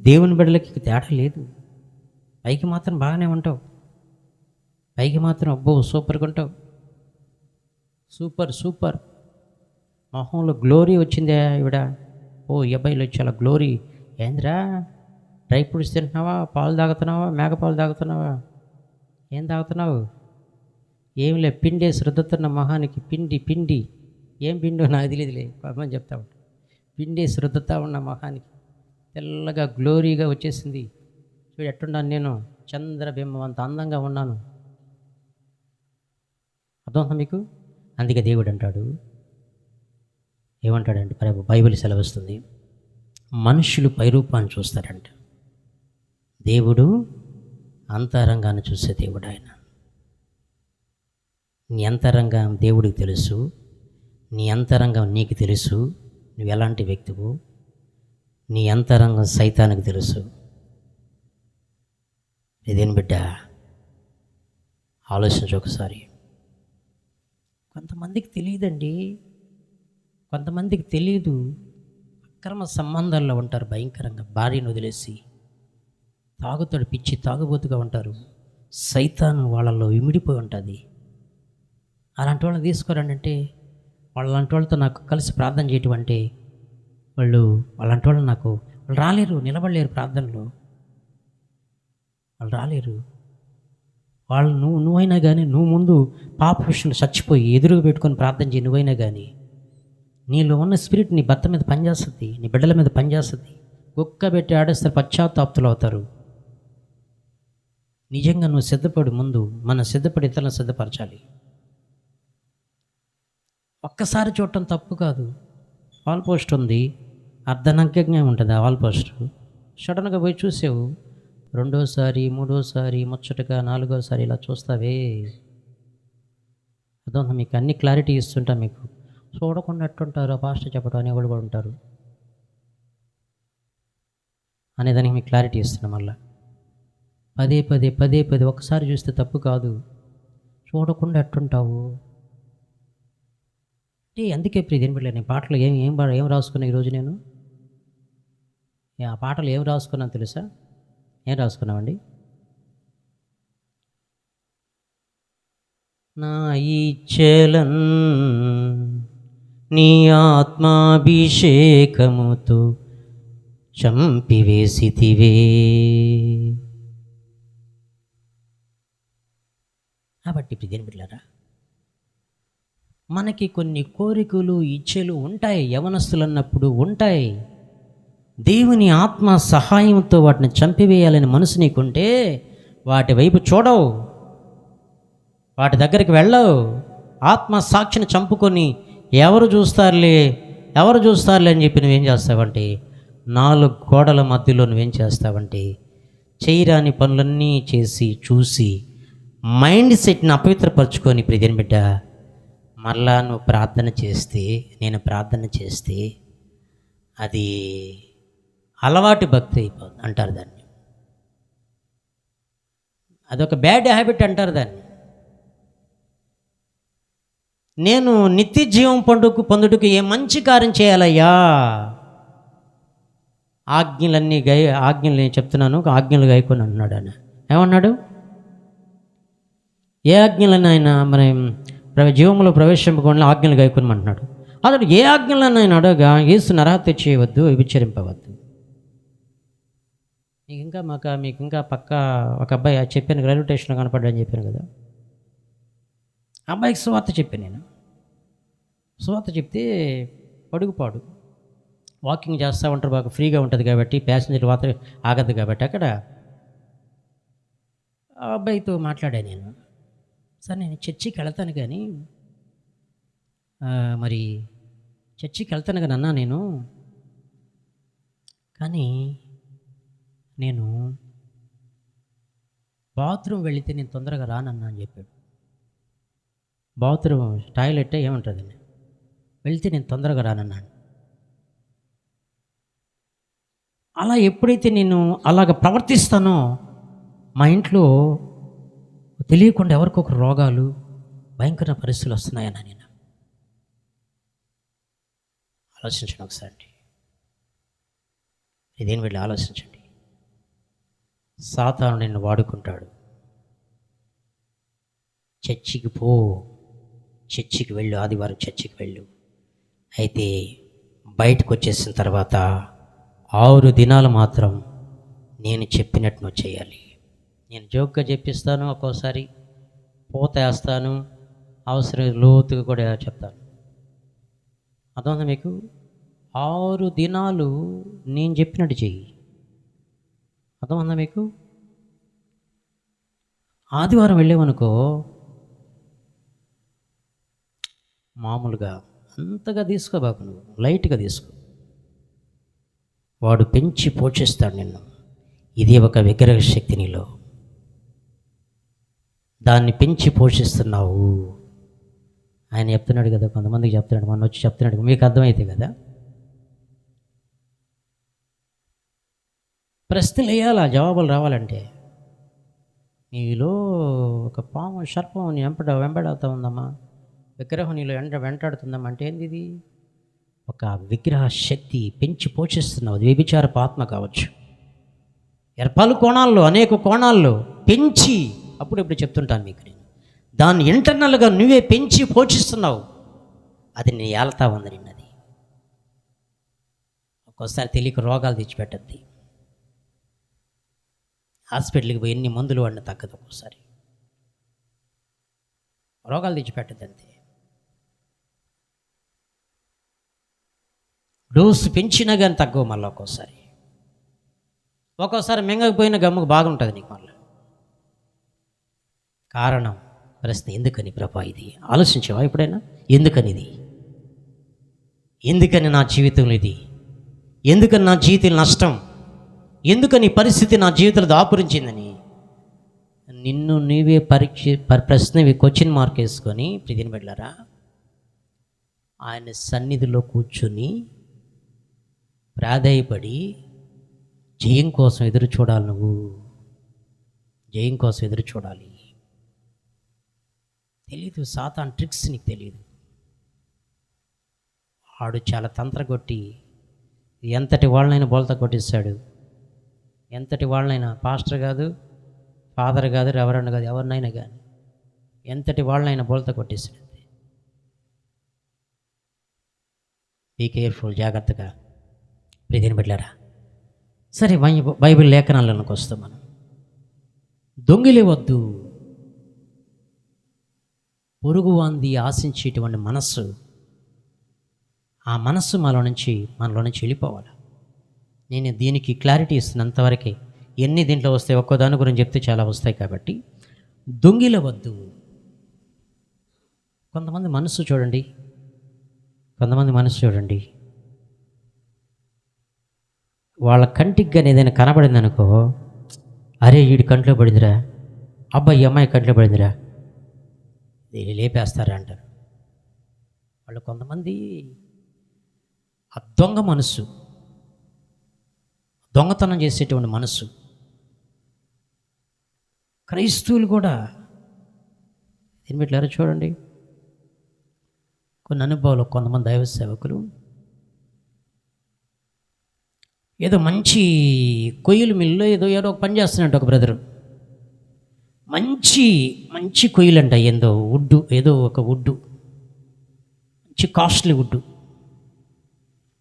దేవుని బిడ్డలకి తేడా లేదు. పైకి మాత్రం బాగానే ఉంటావు, పైకి మాత్రం అబ్బో సూపర్గా ఉంటావు, సూపర్ మొహంలో గ్లోరీ వచ్చిందే ఇవిడ, ఓ ఈ అబ్బాయిలో చాలా గ్లోరీ. ఏంద్రా, డ్రై ఫ్రూట్స్ తింటున్నావా, పాలు తాగుతున్నావా, మేకపాలు తాగుతున్నావా, ఏం తాగుతున్నావు? ఏం లే, పిండేసి రుద్దుతున్న మొహానికి. పిండి ఏం పిండో నాకు తెలియదులే, కొంతమంది చెప్తా ఉంటా. పిండేసి రుద్దుతా ఉన్న మొహానికి. తెల్లగా గ్లోరీగా వచ్చేసింది. చూడు ఎట్టున్నాను నేను, చంద్రబింబం అంత అందంగా ఉన్నాను. అర్థమవుతుందా మీకు? అందుకే దేవుడు అంటాడు, ఏమంటాడంటే బైబిల్ సెలవిస్తుంది, మనుషులు పైరూపాన్ని చూస్తారంట, దేవుడు అంతరంగాన్ని చూసే దేవుడు ఆయన. నీ అంతరంగం దేవుడికి తెలుసు, నీ అంతరంగం నీకు తెలుసు, నువ్వు ఎలాంటి వ్యక్తివు. నీ అంతరంగం సైతానికి తెలుసు. ఇదేం బిడ్డ, ఆలోచించు ఒకసారి. కొంతమందికి తెలియదండి, కొంతమందికి తెలియదు. అక్రమ సంబంధాల్లో ఉంటారు భయంకరంగా, భార్యను వదిలేసి తాగుతాడు, పిచ్చి తాగుబోతుగా ఉంటారు. సైతాను వాళ్ళల్లో ఇమిడిపోయి ఉంటుంది. అలాంటి వాళ్ళని తీసుకోరంటే, వాళ్ళంటి వాళ్ళతో నాకు కలిసి ప్రార్థన చేయటం అంటే వాళ్ళు రాలేరు, నిలబడలేరు ప్రార్థనలో, వాళ్ళు రాలేరు. వాళ్ళు నువ్వైనా కానీ, నువ్వు ముందు పాప విషయంలో చచ్చిపోయి ఎదురుగా పెట్టుకొని ప్రార్థన చేయి. నువ్వైనా కానీ నీలో ఉన్న స్పిరిట్ నీ భర్త మీద పనిచేస్తుంది, నీ బిడ్డల మీద పనిచేస్తుంది. కుక్క పెట్టి ఆడేస్తారు, పశ్చాత్తాప్తులు అవుతారు. నిజంగా నువ్వు సిద్ధపడి, ముందు మనం సిద్ధపడి ఇతరులను సిద్ధపరచాలి. ఒక్కసారి చూడటం తప్పు కాదు. వాల్ పోస్ట్ ఉంది, అర్ధనగ్యంగా ఉంటుంది ఆ వాల్ పోస్ట్. సడన్గా పోయి చూసావు, రెండోసారి, మూడోసారి, ముచ్చటగా నాలుగోసారి ఇలా చూస్తావే. అర్థం మీకు అన్ని క్లారిటీ ఇస్తుంటా. మీకు చూడకుండా ఎట్టుంటారు, పాస్టర్ చెప్పడం అనేవాళ్ళు కూడా ఉంటారు అనేదానికి మీకు క్లారిటీ ఇస్తున్నాం. మళ్ళీ పదే పదే పదే పదే ఒకసారి చూస్తే తప్పు కాదు, చూడకుండా ఎట్టుంటావు అంటే. అందుకే ప్రియదేని బిడ్డలారా, నేను పాటలు ఏం రాసుకున్నా ఈరోజు నేను. ఆ పాటలు ఏం రాసుకున్నాను తెలుసా? ఏం రాసుకున్నామండి? నా ఇచ్చెలన్ నీ ఆత్మాభిషేకముతో చంపివేసితివే. కాబట్టి ప్రియదేని బిడ్డలారా, మనకి కొన్ని కోరికలు, ఇచ్ఛలు ఉంటాయి. యవనస్తులు అన్నప్పుడు ఉంటాయి. దేవుని ఆత్మ సహాయంతో వాటిని చంపివేయాలని మనసు నీకుంటే వాటి వైపు చూడవు, వాటి దగ్గరికి వెళ్ళవు. ఆత్మ సాక్షిని చంపుకొని ఎవరు చూస్తారులే అని చెప్పి నువ్వేం చేస్తావంటే, 4 గోడల మధ్యలో నువ్వేం చేస్తావంటే, చేయరాని పనులన్నీ చేసి చూసి మైండ్ సెట్ని అపవిత్రపరచుకొని, ప్రియదేని బిడ్డ, మరలా నువ్వు ప్రార్థన చేస్తే, నేను ప్రార్థన చేస్తే అది అలవాటు భక్తి అయిపోతుంది అంటారు దాన్ని. అదొక బ్యాడ్ హ్యాబిట్ అంటారు దాన్ని. నేను నిత్య జీవం పొందుటకు ఏ మంచి కార్యం చేయాలయ్యా? ఆజ్ఞలు నేను చెప్తున్నాను, ఆజ్ఞలు గాయకొని అన్నాడు ఆయన. ఏమన్నాడు? ఏ ఆజ్ఞలను ఆయన మరి జీవంలో ప్రవేశింపకుండా ఆజ్ఞలు గాయకొనమంటున్నాడు. అతడు ఏ ఆజ్ఞలను ఆయన అడగా, యేసు నరహత్య చేయవద్దు, విచారింపవద్దు. మీకు ఇంకా పక్క ఒక అబ్బాయి చెప్పాను, రైల్వే స్టేషన్లో కనపడ్డాని చెప్పాను కదా. అబ్బాయికి సువార్త చెప్పాను నేను. సువార్త చెప్తే పడుగుపాడు వాకింగ్ చేస్తూ ఉంటారు, బాగా ఫ్రీగా ఉంటుంది కాబట్టి, ప్యాసింజర్ వార్త ఆగద్దు కాబట్టి. అక్కడ ఆ అబ్బాయితో మాట్లాడాను నేను. సార్, నేను చర్చికి వెళ్తాను కానీ అన్నా నేను, కానీ నేను బాత్రూమ్ వెళితే నేను తొందరగా రానన్నా అని చెప్పాడు. బాత్రూమ్ టాయిలెట్ ఏముంటుందండి, వెళితే నేను తొందరగా రానన్నాను. అలా ఎప్పుడైతే నేను అలాగ ప్రవర్తిస్తానో, మా ఇంట్లో తెలియకుండా ఎవరికొకరు రోగాలు, భయంకర పరిస్థితులు వస్తున్నాయని నేను ఆలోచించండి ఒకసారి. ఇదేం వెళ్ళి ఆలోచించండి. సాతాను నిన్ను వాడుకుంటాడు. చర్చికి వెళ్ళు, ఆదివారం చర్చికి వెళ్ళు. అయితే బయటకు వచ్చేసిన తర్వాత 6 దినాలు మాత్రం నేను చెప్పినట్టు నువ్వు చేయాలి. నేను జోక్గా చెప్పిస్తాను, ఒక్కోసారి పోతేస్తాను, అవసరం లోతుగా కూడా చెప్తాను. అర్థమైందా మీకు? 6 దినాలు నేను చెప్పినట్టు చెయ్యి. అర్థమవుతుందా మీకు? ఆదివారం వెళ్ళామనుకో, మామూలుగా అంతగా తీసుకోబాకు, నువ్వు లైట్గా తీసుకో. వాడు పెంచి పోషిస్తాడు నిన్ను. ఇది ఒక విగ్రహ శక్తి నీలో, దాన్ని పెంచి పోషిస్తున్నావు. ఆయన చెప్తున్నాడు కదా, కొంతమందికి చెప్తున్నాడు, మొన్న వచ్చి చెప్తున్నాడు, మీకు అర్థమైతే కదా. ప్రశ్నలు వేయాలా, జవాబులు రావాలంటే. నీలో ఒక పాము సర్పం నీ వెంబడాడుతూ ఉందమ్మా, విగ్రహం నీలో వెంటాడుతుందమ్మా అంటే ఏంది ఇది? ఒక విగ్రహ శక్తి పెంచి పోషిస్తున్నావు. అది వ్యభిచారపు ఆత్మ కావచ్చు. పలు కోణాల్లో, అనేక కోణాల్లో పెంచి, అప్పుడెప్పుడు చెప్తుంటాను మీకు నేను, దాన్ని ఇంటర్నల్గా నువ్వే పెంచి పోషిస్తున్నావు. అది నీ ఏళ్తా ఉంది నిన్నది. ఒక్కోసారి తెలియక రోగాలు తెచ్చిపెట్టద్ది. హాస్పిటల్కి పోయి ఎన్ని మందులు వాడిన తగ్గదు. ఒక్కోసారి రోగాలు తెచ్చిపెట్టద్ది అంతే. డోసు పెంచినా కానీ తగ్గవు మళ్ళీ. ఒక్కోసారి మింగకపోయిన గమ్ముకు బాగుంటుంది నీకు మళ్ళీ. కారణం, ప్రశ్న, ఎందుకని ప్రభా ఇది? ఆలోచించావా ఎప్పుడైనా? ఎందుకని ఇది? ఎందుకని నా జీవితంలో ఇది? ఎందుకని నా జీవితం నష్టం? ఎందుకని పరిస్థితి నా జీవితంలో దాపురించిందని నిన్ను నీవే ప్రశ్న క్వశ్చన్ మార్క్ వేసుకొని ప్రియని బిడ్డలారా, ఆయన సన్నిధిలో కూర్చుని ప్రాధేయపడి జయం కోసం ఎదురు చూడాలి. నువ్వు జయం కోసం ఎదురు చూడాలి. తెలీదు, సాతాన్ ట్రిక్స్ నీకు తెలియదు. వాడు చాలా తంత్రగొట్టి ఎంతటి వాళ్ళనైనా బోల్తా కొట్టేశాడు. ఎంతటి వాళ్ళనైనా, పాస్టర్ కాదు, ఫాదర్ కాదు, రెవరెండ్ కాదు, ఎవరినైనా కానీ ఎంతటి వాళ్ళనైనా బోల్తా కొట్టేశాడు. బీ కేర్ఫుల్, జాగ్రత్తగా. ప్రియని బిడ్డలారా, సరే బైబిల్ లేఖనాలకు వస్తాం మనం. దొంగిలేవద్దు. పొరుగు వాంది ఆశించేటువంటి మనస్సు, ఆ మనస్సు మనలో నుంచి వెళ్ళిపోవాలి. నేను దీనికి క్లారిటీ ఇస్తున్నంతవరకే. ఎన్ని దీంట్లో వస్తాయి, ఒక్కో దాని గురించి చెప్తే చాలా వస్తాయి. కాబట్టి దొంగిలవద్దు. కొంతమంది మనసు చూడండి, వాళ్ళ కంటికి కానీ ఏదైనా కనబడింది అనుకో, అరే వీడి కంట్లో పడిందిరా, అబ్బాయి ఈ అమ్మాయి కంట్లో పడిందిరా, లేపేస్తారా అంటారు వాళ్ళు. కొంతమంది ఆ దొంగ మనసు, దొంగతనం చేసేటువంటి మనసు. క్రైస్తవులు కూడా ఏమిట్లారో చూడండి. కొన్ని అనుభవాలు, కొంతమంది దైవ సేవకులు ఏదో మంచి కొయ్యలు మిల్లు ఏదో ఒక పని చేస్తున్నట్టు. ఒక బ్రదరు మంచి కొయ్యలు అంట, ఏదో ఒక వుడ్డు, మంచి కాస్ట్లీ వుడ్డు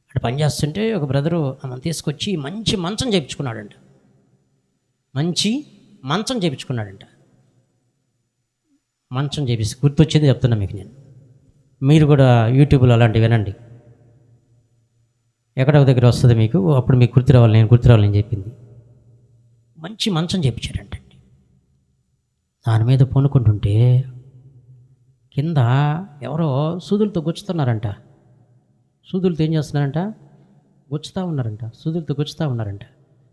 అక్కడ పనిచేస్తుంటే ఒక బ్రదరు ఆమె తీసుకొచ్చి మంచి మంచం చేయించుకున్నాడంట. మంచం చేపించి గుర్తొచ్చింది చెప్తున్నా మీకు నేను. మీరు కూడా యూట్యూబ్లో అలాంటివి వినండి, ఎక్కడో దగ్గర వస్తుంది మీకు. అప్పుడు మీకు గుర్తు రావాలని చెప్పింది. మంచి మంచం చేయించాడంటండి. దాని మీద పొనుకుంటుంటే కింద ఎవరో సూదులతో గుచ్చుతున్నారంట. సూదులతో ఏం చేస్తున్నారంట? సూదులతో గుచ్చుతూ ఉన్నారంట.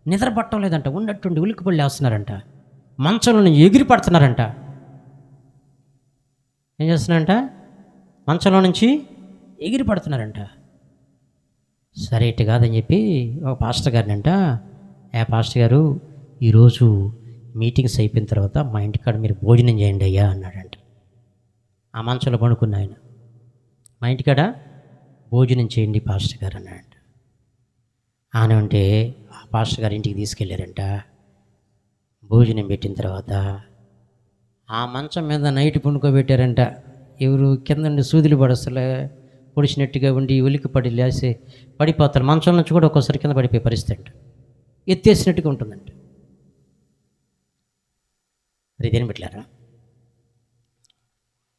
నిద్ర పట్టడం లేదంట, ఉన్నట్టుండి ఉలిక్కిపడి లేస్తున్నారంట. మంచంలో నుంచి ఎగిరి పడుతున్నారంట. ఏం చేస్తున్నారంట? మంచంలో నుంచి ఎగిరి పడుతున్నారంట. సరే ఇటు కాదని చెప్పి ఒక పాస్టర్ గారిని అంట, పాస్టర్ గారు ఈరోజు మీటింగ్స్ అయిపోయిన తర్వాత మా ఇంటికాడ మీరు భోజనం చేయండి అయ్యా అన్నాడంట. ఆ మంచంలో పడుకున్న ఆయన, మా ఇంటికాడ భోజనం చేయండి పాస్టర్ గారు అన్నాడంట. ఆయన అంటే ఆ పాస్టర్ గారి ఇంటికి తీసుకెళ్ళారంట. భోజనం పెట్టిన తర్వాత ఆ మంచం మీద నైట్ పండుకోబెట్టారంట. ఎవరు కింద నుండి సూదులు పొడిచినట్టుగా ఉండి ఉలికి లేసి పడిపోతారు. మంచం నుంచి కూడా ఒక్కోసారి కింద పడిపోయే పరిస్థితి అంట. ఎత్తేసినట్టుగా ఉంటుందంట. ఇదేం పెట్టారా?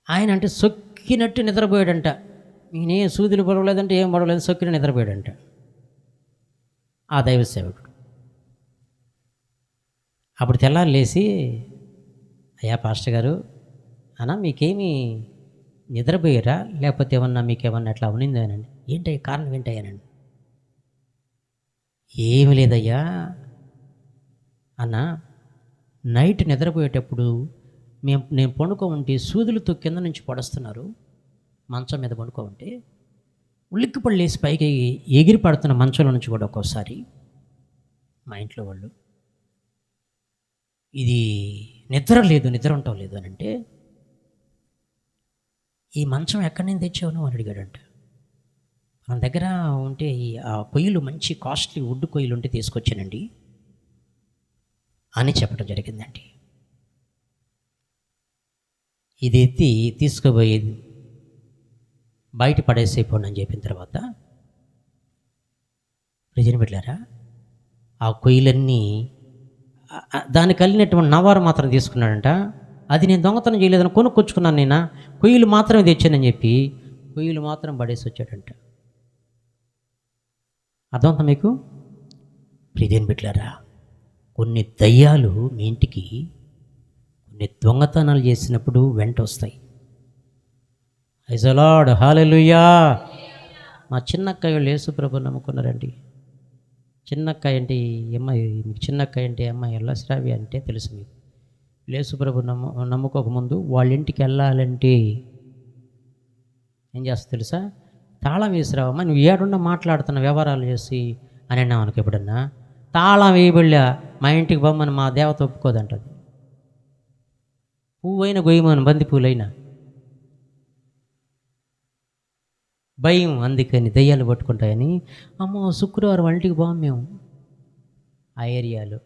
ఆయన అంటే సొక్కినట్టు నిద్రపోయాడంట. ఈయన ఏం సూదులు పడవలేదంటే ఏం పడవలేదు, సొక్కిన నిద్రపోయాడంట ఆ దైవ సేవకుడు. అప్పుడు తెల్లారి లేచి, అయ్యా పాస్టర్ గారు అన్నా మీకేమీ నిద్రపోయారా, లేకపోతే ఏమన్నా మీకేమన్నా అట్లా ఉన్నిందేనండి, ఏంటయ్యా కారణం ఏంటయ్యానండి? ఏమి లేదయ్యా అన్న, నైట్ నిద్రపోయేటప్పుడు నేను పండుకో ఉంటే సూదులతో కింద నుంచి పడుస్తున్నారు, మంచం మీద పండుకో ఉంటే ఉలిక్కిపడి లేసి పైకి ఎగిరి పడుతున్న మంచంలో నుంచి కూడా ఒక్కోసారి మా ఇంట్లో వాళ్ళు, ఇది నిద్ర ఉండటం లేదు అని అంటే, ఈ మంచం ఎక్కడి నుంచి తెచ్చావు నువ్వు అని అడిగాడంట. మన దగ్గర ఉంటే ఆ కొయ్యలు మంచి కాస్ట్లీ వుడ్ కొయ్యలు ఉంటే తీసుకొచ్చానండి అని చెప్పడం జరిగిందండి. ఇది ఎత్తి తీసుకుపోయి బయట పడేసేపోండి అని చెప్పిన తర్వాత, ప్రజలు పెట్టారా ఆ కొయ్యలన్నీ దానికి కలిగినటువంటి నవారు మాత్రం తీసుకున్నాడంట. అది నేను దొంగతనం చేయలేదని కొనుక్కొచ్చుకున్నాను, నేను కొయ్యలు మాత్రమే తెచ్చానని చెప్పి కొయ్యలు మాత్రం పడేసి వచ్చాడంట. అర్థమంతా మీకు? ప్రియదేని బిడ్డలారా, కొన్ని దయ్యాలు మీ ఇంటికి కొన్ని దొంగతనాలు చేసినప్పుడు వెంట వస్తాయి. ప్రైజ్ ది లార్డ్, హల్లెలూయా. మా చిన్నక్కయ్య వాళ్ళు యేసుప్రభుని నమ్ముకున్నారండి. చిన్నక్కయ్య అంటే అమ్మాయి, మీకు చిన్నక్కయ్య అంటే అమ్మాయి ఎల్లశ్రావి అంటే తెలుసు మీకు. యేసుప్రభు నమ్ముకోకముందు వాళ్ళ ఇంటికి వెళ్ళాలంటే ఏం చేస్తా తెలుసా? తాళం వేసిరావమ్మా, నువ్వు ఏడున్నా మాట్లాడుతున్న వ్యవహారాలు చేసి అని అన్నావు అనుకో. ఎప్పుడన్నా తాళం వేయబడిలా మా ఇంటికి బొమ్మని మా దేవత ఒప్పుకోదంటది. పువ్వైన గొయ్యమని, బంతి పువ్వులైనా భయం, అందుకని దయ్యాలు పట్టుకుంటాయని. అమ్మో శుక్రవారం ఇంటికి పోం మేము. ఆ ఏరియాలో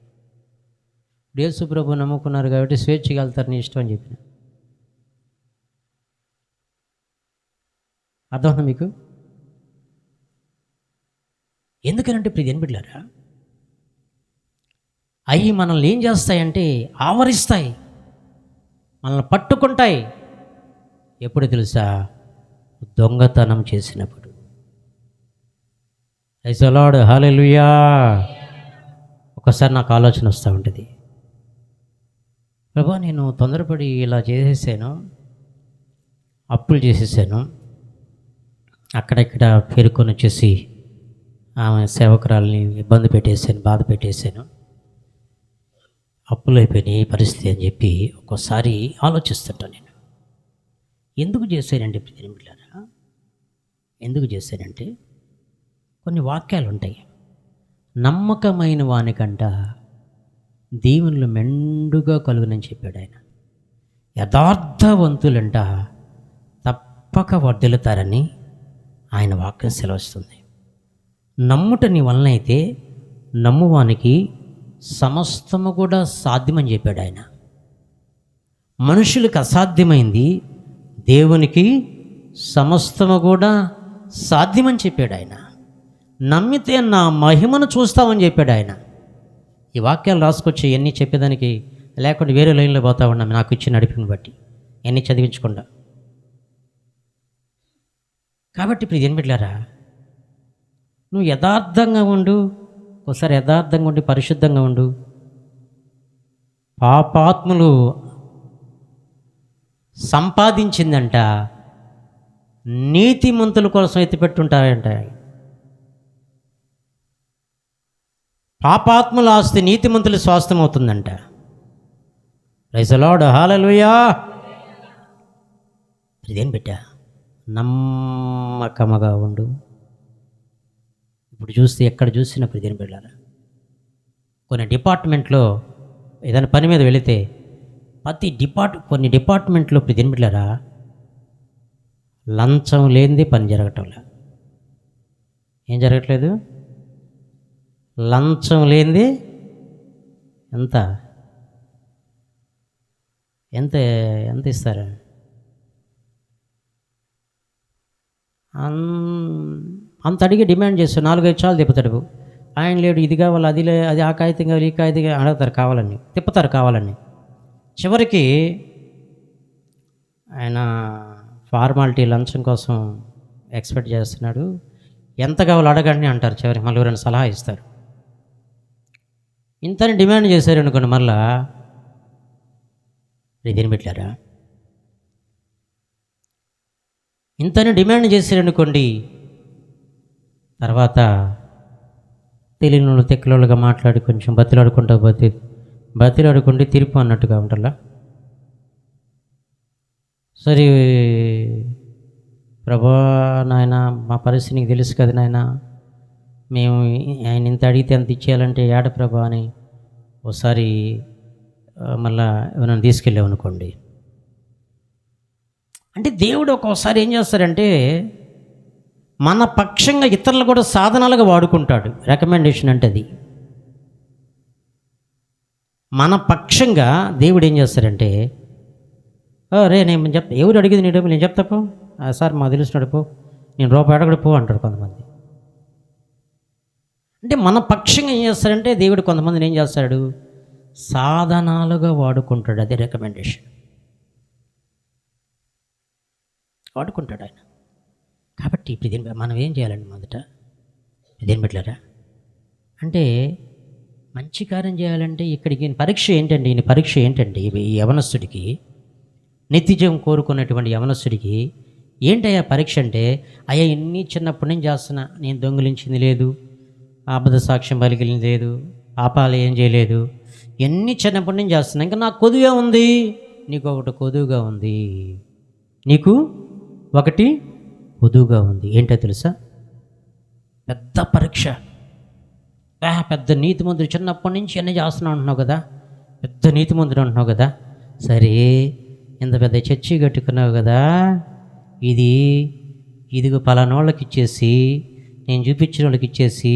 యేసుప్రభు నమ్ముకున్నారు కాబట్టి స్వేచ్ఛగా వెళ్తారు, నీ ఇష్టం అని చెప్పిన. అర్థమవుతుందా మీకు? ఎందుకనంటే ప్రియదేని బిడ్డలారా, అవి మనల్ని ఏం చేస్తాయంటే ఆవరిస్తాయి, మనల్ని పట్టుకుంటాయి. ఎప్పుడు తెలుసా? దొంగతనం చేసినప్పుడు. ప్రైజ్ ది లార్డ్, హల్లెలూయా. ఒకసారి నాకు ఆలోచన వస్తూ ఉంటుంది, ప్రభా నేను తొందరపడి ఇలా చేసేసాను, అప్పులు చేసేసాను, అక్కడెక్కడ పేరుకొని వచ్చేసి ఆమె సేవకురాలని ఇబ్బంది పెట్టేశాను, బాధ పెట్టేశాను, అప్పులు అయిపోయినాయి పరిస్థితి అని చెప్పి ఒక్కోసారి ఆలోచిస్తుంటాను నేను. ఎందుకు చేశానంటే ప్రియమిట్లారా, ఎందుకు చేశానంటే కొన్ని వాక్యాలు ఉంటాయి. నమ్మకమైన వానికంట దీవెనలు మెండుగా కలుగునని చెప్పాడు ఆయన. యథార్థవంతులంట తప్పక వర్ధిల్లుతారని ఆయన వాక్యం సెలవిస్తుంది. నమ్ముట నీ వలన అయితే నమ్మువానికి సమస్తము కూడా సాధ్యమని చెప్పాడు ఆయన. మనుషులకు అసాధ్యమైంది దేవునికి సమస్తము కూడా సాధ్యమని చెప్పాడు ఆయన. నమ్మితే నా మహిమను చూస్తామని చెప్పాడు ఆయన. ఈ వాక్యాలు రాసుకొచ్చి ఎన్ని చెప్పేదానికి లేకుండా వేరే లైన్లో పోతా ఉన్నాం, నాకు ఇచ్చిన నడిపిని బట్టి ఎన్ని చదివించకుండా. కాబట్టి ఇప్పుడు ఇది బిడ్డలారా, నువ్వు యథార్థంగా ఉండు, ఒకసారి యథార్థంగా ఉండి పరిశుద్ధంగా ఉండు. పాపాత్ములు సంపాదించిందంట నీతిమంతుల కోసం ఎత్తిపెట్టుంటారంట. పాపాత్ముల ఆస్తి నీతిమంతుల స్వాస్థ్యం అవుతుందంట. Praise the lord, hallelujah. ఇదేం బిడ్డా, నమ్మకముగా ఉండు. ఇప్పుడు చూస్తే ఎక్కడ చూసినా ప్రతిని బిడ్డారా, కొన్ని డిపార్ట్మెంట్లో ఏదైనా పని మీద వెళితే కొన్ని డిపార్ట్మెంట్లో ప్రతిని బిడ్డారా లంచం లేనిది పని జరగటంలా. ఏం జరగట్లేదు? లంచం లేనిది ఎంత ఎంత ఎంత ఇస్తారు? అంత అడిగి డిమాండ్ చేస్తాడు. 4-5 చాలు తిప్పుతాడు. ఆయన లేడు, ఇది కావాలి, అది ఆ కాగితం కావాలి, ఈ కాగితం అడుగుతారు, కావాలని తిప్పుతారు, కావాలని. చివరికి ఆయన ఫార్మాలిటీ లంచం కోసం ఎక్స్పెక్ట్ చేస్తున్నాడు. ఎంత కావాలో అడగండి అంటారు, చివరికి మళ్ళీ ఎవరైనా సలహా ఇస్తారు. ఇంతని డిమాండ్ చేశారు అనుకోండి, మళ్ళా దీన్ని పెట్టారా, ఇంతని డిమాండ్ చేశారనుకోండి, తర్వాత తెలియని వాళ్ళు తెక్కలోళ్ళుగా మాట్లాడి కొంచెం బతిలాడుకుంటే తీర్పు అన్నట్టుగా ఉంటుందా. సరే ప్రభా, నాయన మా పరిస్థితి నీకు తెలుసు కదా నాయన, మేము ఆయన ఇంత అడిగితే అంత ఇచ్చేయాలంటే ఏడ ప్రభా అని ఒకసారి మళ్ళా ఎవరైనా తీసుకెళ్ళామనుకోండి. అంటే దేవుడు ఒక్కోసారి ఏం చేస్తారంటే మన పక్షంగా ఇతరులు కూడా సాధనాలుగా వాడుకుంటాడు. రికమెండేషన్ అంటే అది మన పక్షంగా దేవుడు ఏం చేస్తారంటే, రే నేను చెప్తా, ఎవరు అడిగింది నీ డబ్బు నేను చెప్తా పో, సార్ మా తెలుస్తున్నాడు పో, నేను రూపాయి అడగడు పో అంటారు కొంతమంది. అంటే మన పక్షంగా ఏం చేస్తారంటే దేవుడు కొంతమందిని ఏం చేస్తాడు, సాధనాలుగా వాడుకుంటాడు. అదే రికమెండేషన్, వాడుకుంటాడు ఆయన. కాబట్టి ఇప్పుడు దీని మనం ఏం చేయాలండి, మొదట దేని పెట్టారా అంటే మంచి కార్యం చేయాలంటే ఇక్కడికి పరీక్ష ఏంటండి, ఈయన పరీక్ష ఏంటండి, ఈ యవనస్తుడికి, నిత్యజీవం కోరుకున్నటువంటి యవనస్తుడికి ఏంటయ్యా పరీక్ష అంటే, అయ్యా ఇన్ని చిన్నప్పటి నుంచి చేస్తున్నా, నేను దొంగిలించింది లేదు, అబద్ధ సాక్ష్యం పలికింది లేదు, పాపాలు ఏం చేయలేదు, ఎన్ని చిన్నప్పటి నుంచి చేస్తున్నా, ఇంకా నాకు కొదువుగా ఉంది. నీకు ఒకటి కొదువుగా ఉంది, నీకు ఒకటి కొదువుగా ఉంది. ఏంటో తెలుసా, పెద్ద పరీక్ష. పెద్ద నీతిమంతుడు, చిన్నప్పటి నుంచి అన్నీ చేస్తున్నావు అంటున్నావు కదా, పెద్ద నీతిమంతుడు అంటున్నావు కదా, సరే ఇంత పెద్ద చర్చి కట్టుకున్నావు కదా, ఇదిగో పలానోళ్ళకి ఇచ్చేసి, నేను చూపించిన వాళ్ళకి ఇచ్చేసి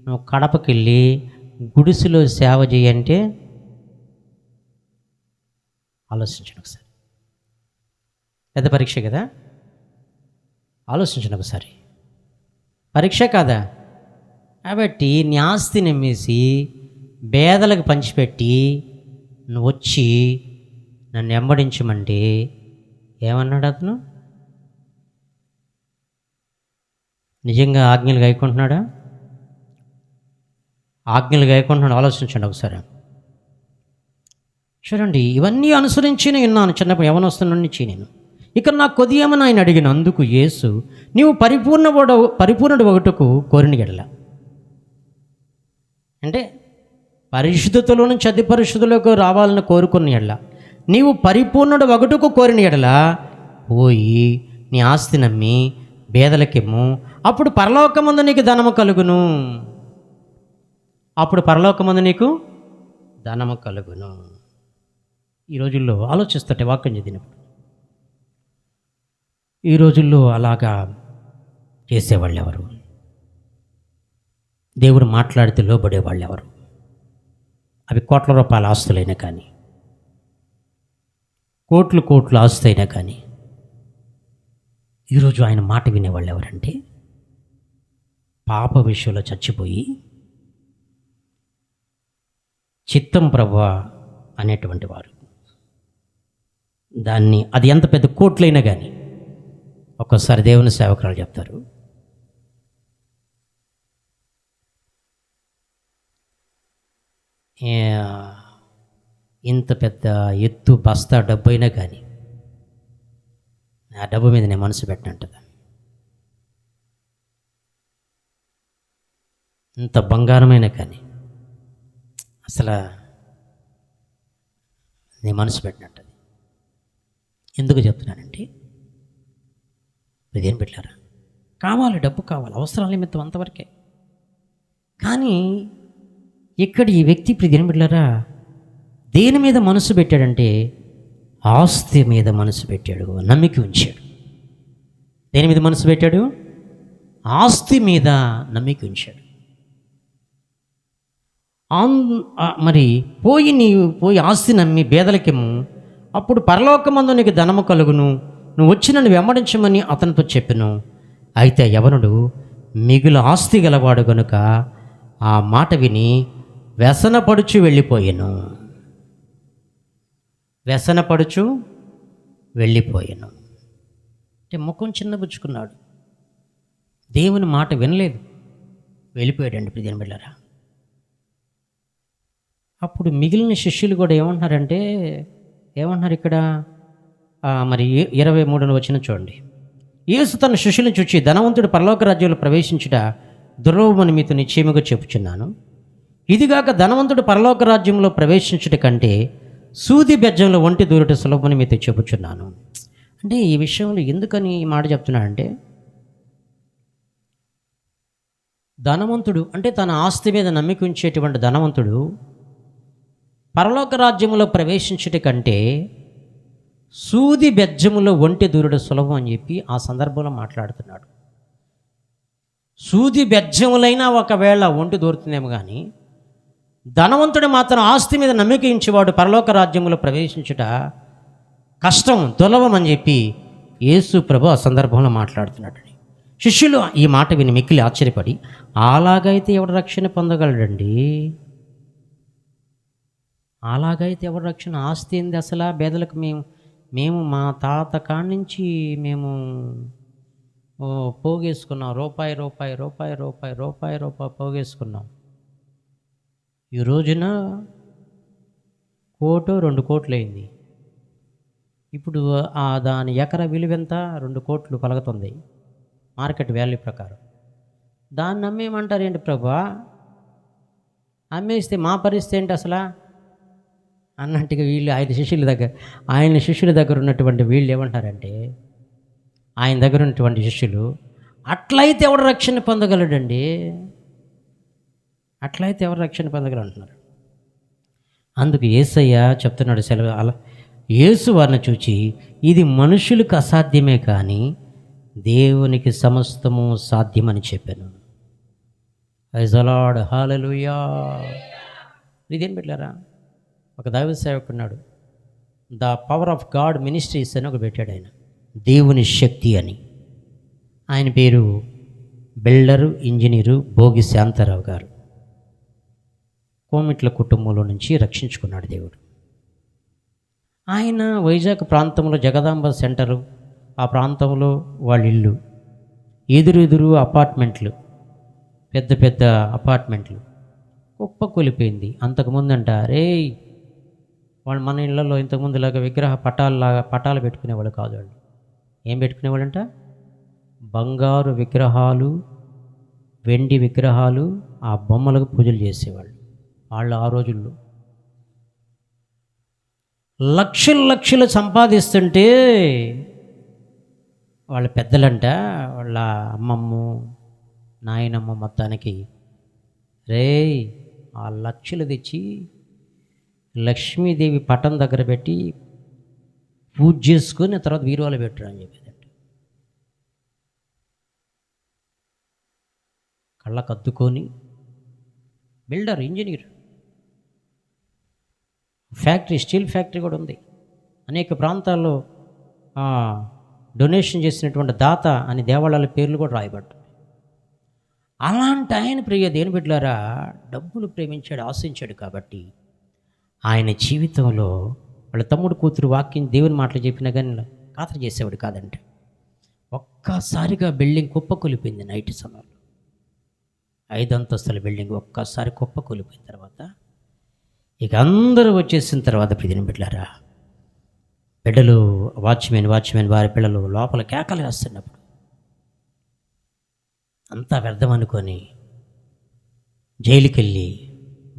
నువ్వు కడపకి వెళ్ళి గుడిసెలో సేవ చేయంటే ఆలోచించండి ఒకసారి. పెద్ద పరీక్ష కదా, ఆలోచించండి ఒకసారి. పరీక్ష కాదా? కాబట్టి నీ ఆస్తిని అమ్మేసి పేదలకు పంచిపెట్టి నువ్వు వచ్చి నన్ను వెంబడించమంటే ఏమన్నాడు అతను? నిజంగా ఆజ్ఞలు గాయకుంటున్నాడా? ఆజ్ఞలు గాయకుంటున్నాడు. ఆలోచించండి ఒకసారి. చూడండి, ఇవన్నీ అనుసరించి నేను విన్నాను చిన్నప్పుడు యవనస్తున్న నుంచి నేను. ఇక్కడ నాకు కొద్దియేమని ఆయన అడిగిన అందుకు యేసు, నీవు పరిపూర్ణుడు ఒకటకు కోరిన ఎడల, అంటే పరిశుద్ధతలో నుంచి అతి పరిశుద్ధులకు రావాలని కోరుకున్న ఎడల, నీవు పరిపూర్ణుడు ఒకటకు కోరిన ఎడల పోయి నీ ఆస్తి నమ్మి పేదలకిమ్ము, అప్పుడు పరలోకమందు నీకు ధనము కలుగును. అప్పుడు పరలోకమందు నీకు ధనము కలుగును. ఈ రోజుల్లో ఆలోచిస్తుంటే వాక్యం చదివినప్పుడు, ఈ రోజుల్లో అలాగా చేసేవాళ్ళు ఎవరు? దేవుడు మాట్లాడితే లోబడేవాళ్ళు ఎవరు? అవి కోట్ల రూపాయల ఆస్తులైనా కానీ, కోట్ల ఆస్తి అయినా కానీ, ఈరోజు ఆయన మాట వినేవాళ్ళు ఎవరంటే పాప విషయంలో చచ్చిపోయి చిత్తం ప్రభువా అనేటువంటి వారు. దాన్ని అది ఎంత పెద్ద కోట్లైనా కానీ ఒక్కోసారి దేవుని సేవకురాలు చెప్తారు, ఇంత పెద్ద ఎత్తు బస్తా డబ్బు అయినా కానీ ఆ డబ్బు మీద నేను మనసు పెట్టినట్టుగా, ఇంత బంగారమైనా కానీ అసలు నీ మనసు పెట్టినట్టు. ఎందుకు చెప్తున్నానంటే, ఇదేం పెట్టారా, కావాలి, డబ్బు కావాలి, అవసరాల నిమిత్తం అంతవరకే. కానీ ఇక్కడ ఈ వ్యక్తి ఇప్పుడు దేని పెట్టారా, దేని మీద మనసు పెట్టాడంటే ఆస్తి మీద మనసు పెట్టాడు, నమ్మిక ఉంచాడు. దేని మీద మనసు పెట్టాడు? ఆస్తి మీద నమ్మిక ఉంచాడు. మరి పోయి ఆస్తి నమ్మి పేదలకేమో, అప్పుడు పరలోకమందు నీకు ధనము కలుగును, నువ్వు వచ్చి నన్ను వెంబడించమని అతనితో చెప్పాను. అయితే యవనుడు మిగులు ఆస్తి గలవాడు గనుక ఆ మాట విని వ్యసనపడుచు వెళ్ళిపోయాను. అంటే ముఖం చిన్నబుచ్చుకున్నాడు. దేవుని మాట వినలేదు, వెళ్ళిపోయాడండి ప్రియమైన బిడ్డలారా. అప్పుడు మిగిలిన శిష్యులు కూడా ఏమంటున్నారు ఇక్కడ మరి 23వ వచనం చూడండి. యేసు తన శిష్యులను చూచి, ధనవంతుడు పరలోక రాజ్యంలో ప్రవేశించుట దుర్లభమని మీతో నిశ్చయముగా చెప్పుచున్నాను. ఇదిగాక ధనవంతుడు పరలోక రాజ్యంలో ప్రవేశించుట కంటే సూది బెజ్జంలో ఒంటి దూరుట సులభమని మీతో చెప్పుచున్నాను. అంటే ఈ విషయంలో ఎందుకని ఈ మాట చెప్తున్నాడంటే, ధనవంతుడు అంటే తన ఆస్తి మీద నమ్మిక ఉంచేటువంటి ధనవంతుడు పరలోక రాజ్యములో ప్రవేశించుట కంటే సూది బెజ్జములో ఒంటి దూరుడు సులభం అని చెప్పి ఆ సందర్భంలో మాట్లాడుతున్నాడు. సూది బెజ్జములైనా ఒకవేళ ఒంటి దూరుతుందేమో కానీ, ధనవంతుడు మాత్రం ఆస్తి మీద నమ్మిక ఉంచేవాడు పరలోక రాజ్యములో ప్రవేశించుట కష్టం, దుర్లభం అని చెప్పి యేసు ప్రభు ఆ సందర్భంలో మాట్లాడుతున్నాడు. శిష్యులు ఈ మాట విని మిక్కిలి ఆశ్చర్యపడి, అలాగైతే ఎవడు రక్షణ పొందగలడండి? అలాగైతే ఎవడు రక్షణ? ఆస్తి ఏంది అసలు? పేదలకు మేము మా తాత కాడి నుంచి మేము పోగేసుకున్నాం, రూపాయి పోగేసుకున్నాం. ఈ రోజున 1-2 కోట్లు అయింది. ఇప్పుడు దాని ఎకరా విలువ ఎంత? 2 కోట్లు పలుకుతుంది మార్కెట్ వాల్యూ ప్రకారం. దాన్ని అమ్మేయమంటారు ఏంటి ప్రభా? అమ్మేస్తే మా పరిస్థితి ఏంటి అసలు అన్నట్టుగా వీళ్ళు ఆయన శిష్యుల దగ్గర ఉన్నటువంటి వీళ్ళు ఏమంటారంటే, ఆయన దగ్గర ఉన్నటువంటి శిష్యులు, అట్లయితే ఎవడు రక్షణ పొందగలడండి? అట్లయితే ఎవరు రక్షణ పొందగలంటున్నారు. అందుకు యేసయ్య చెప్తున్నాడు సెలవు. అలా యేసు వారిని చూచి, ఇది మనుషులకు అసాధ్యమే కానీ దేవునికి సమస్తము సాధ్యమని చెప్పాను. Praise the lord, hallelujah. ఇదేం పెట్టారా? ఒక దైవ సేవకున్నాడు, the power of God ministries అని ఒక పెట్టాడు ఆయన, దేవుని శక్తి అని. ఆయన పేరు బిల్డరు ఇంజనీరు భోగి శాంతారావు గారు. కోమిట్ల కుటుంబంలో నుంచి రక్షించుకున్నాడు దేవుడు. ఆయన వైజాగ్ ప్రాంతంలో జగదాంబ సెంటరు, ఆ ప్రాంతంలో వాళ్ళ ఇల్లు, ఎదురు అపార్ట్మెంట్లు, పెద్ద పెద్ద అపార్ట్మెంట్లు కుప్పకూలిపోయింది. అంతకుముందు అంట వాళ్ళు మన ఇళ్లలో ఇంతకుముందులాగా పటాలు పెట్టుకునేవాళ్ళు కాదు. వాళ్ళు ఏం పెట్టుకునేవాళ్ళంట? బంగారు విగ్రహాలు, వెండి విగ్రహాలు, ఆ బొమ్మలకు పూజలు చేసేవాళ్ళు. వాళ్ళు ఆ రోజుల్లో లక్షలు సంపాదిస్తుంటే వాళ్ళ పెద్దలంట, వాళ్ళ అమ్మమ్మ నాయనమ్మ మొత్తానికి ఆ లక్షలు తెచ్చి లక్ష్మీదేవి పటం దగ్గర పెట్టి పూజ చేసుకొని తర్వాత వీరువాలు పెట్టరు అని చెప్పేదంట. కళ్ళకు అద్దుకొని builder, engineer, factory, steel factory కూడా ఉంది. అనేక ప్రాంతాల్లో డొనేషన్ చేసినటువంటి దాత అని దేవాలయాల పేర్లు కూడా రాయబడ్డాయి. అలాంటి ఆయన దేని బిడ్డలారా డబ్బులు ప్రేమించాడు, ఆశించాడు. కాబట్టి ఆయన జీవితంలో వాళ్ళ తమ్ముడు కూతురు వాక్యం దేవుని మాటలు చెప్పినా కానీ ఖాతరు చేసేవాడు కాదంటే. ఒక్కసారిగా బిల్డింగ్ కుప్పకూలిపోయింది. నైట్ సమయంలో 5 అంతస్తుల బిల్డింగ్ ఒక్కసారి కుప్పకూలిపోయిన తర్వాత ఇక అందరూ వచ్చేసిన తర్వాత ప్రియమైన బిడ్డలారా, బిడ్డలు వాచ్మెన్ వారి పిల్లలు లోపల కేకలు వేస్తున్నప్పుడు అంతా వ్యర్థం అనుకొని జైలుకి వెళ్ళి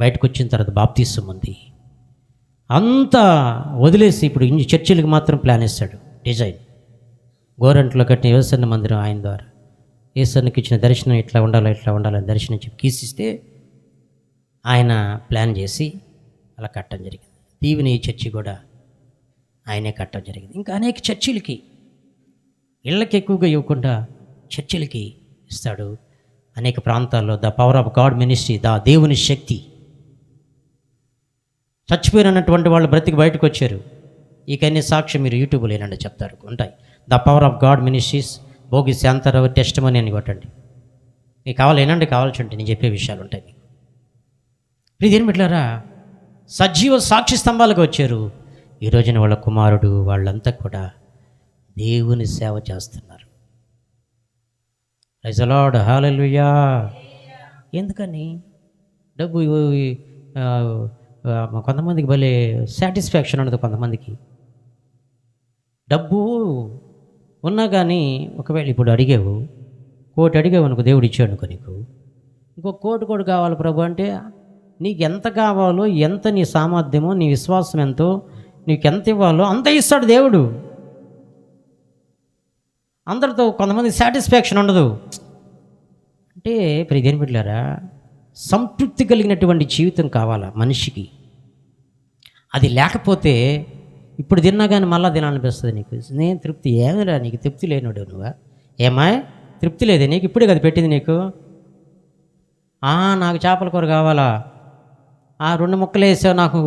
బయటకు వచ్చిన తర్వాత బాప్తీసం ఉంది అంతా వదిలేసి ఇప్పుడు చర్చిలకు మాత్రం ప్లాన్ వేస్తాడు. డిజైన్ గోరంట్లో కట్టిన యేసన్న మందిరం ఆయన ద్వారా యేసన్నకి ఇచ్చిన దర్శనం ఇట్లా ఉండాలని దర్శనం చెప్పి కీసిస్తే ఆయన ప్లాన్ చేసి అలా కట్టడం జరిగింది. దీవిని చర్చి కూడా ఆయనే కట్టడం జరిగింది. ఇంకా అనేక చర్చిలకి ఇళ్ళకి ఎక్కువగా ఇవ్వకుండా చర్చిలకి ఇస్తాడు. అనేక ప్రాంతాల్లో the power of God ministry, దేవుని శక్తి. చచ్చిపోయినటువంటి వాళ్ళు బ్రతికి బయటకు వచ్చారు. ఇకన్నీ సాక్ష్యం మీరు యూట్యూబ్లో ఏనండి చెప్తారు, ఉంటాయి. The power of God ministries, Bhogi Shanta Rao testimony అని కొట్టండి. మీకు కావాలేనండి, కావాల్సి ఉంటే నేను చెప్పే విషయాలు ఉంటాయి మీకు. ఇదేం పెట్టారా సజీవ సాక్షి స్తంభాలుగా వచ్చారు. ఈ రోజున వాళ్ళ కుమారుడు వాళ్ళంతా కూడా దేవుని సేవ చేస్తున్నారు. ప్రైజ్ ది లార్డ్, హల్లెలూయా. ఎందుకని డబ్బు ఆ, కొంతమందికి భలే సాటిస్ఫాక్షన్ ఉండదు. కొంతమందికి డబ్బు ఉన్నా కానీ ఒకవేళ ఇప్పుడు అడిగావు, కోటి అడిగావు అనుకో, దేవుడు ఇచ్చాడు అనుకో, నీకు ఇంకో కోటి కావాలి ప్రభు అంటే నీకు ఎంత కావాలో, ఎంత నీ సామర్థ్యమో, నీ విశ్వాసం ఎంతో, నీకు ఎంత ఇవ్వాలో అంత ఇస్తాడు దేవుడు. అందరితో కొంతమంది సాటిస్ఫాక్షన్ ఉండదు. అంటే ప్రియదేని బిడ్డలారా, సంతృప్తి కలిగినటువంటి జీవితం కావాలా మనిషికి. అది లేకపోతే ఇప్పుడు తిన్నా కానీ మళ్ళీ తినాలనిపిస్తుంది నీకు. నేను తృప్తి ఏమిరా, నీకు తృప్తి లేనివాడు నువ్వా? ఏమా తృప్తి లేదే నీకు? ఇప్పుడే కదా పెట్టింది నీకు. నాకు చేపల కూర కావాలా, 2 ముక్కలు వేసావు నాకు.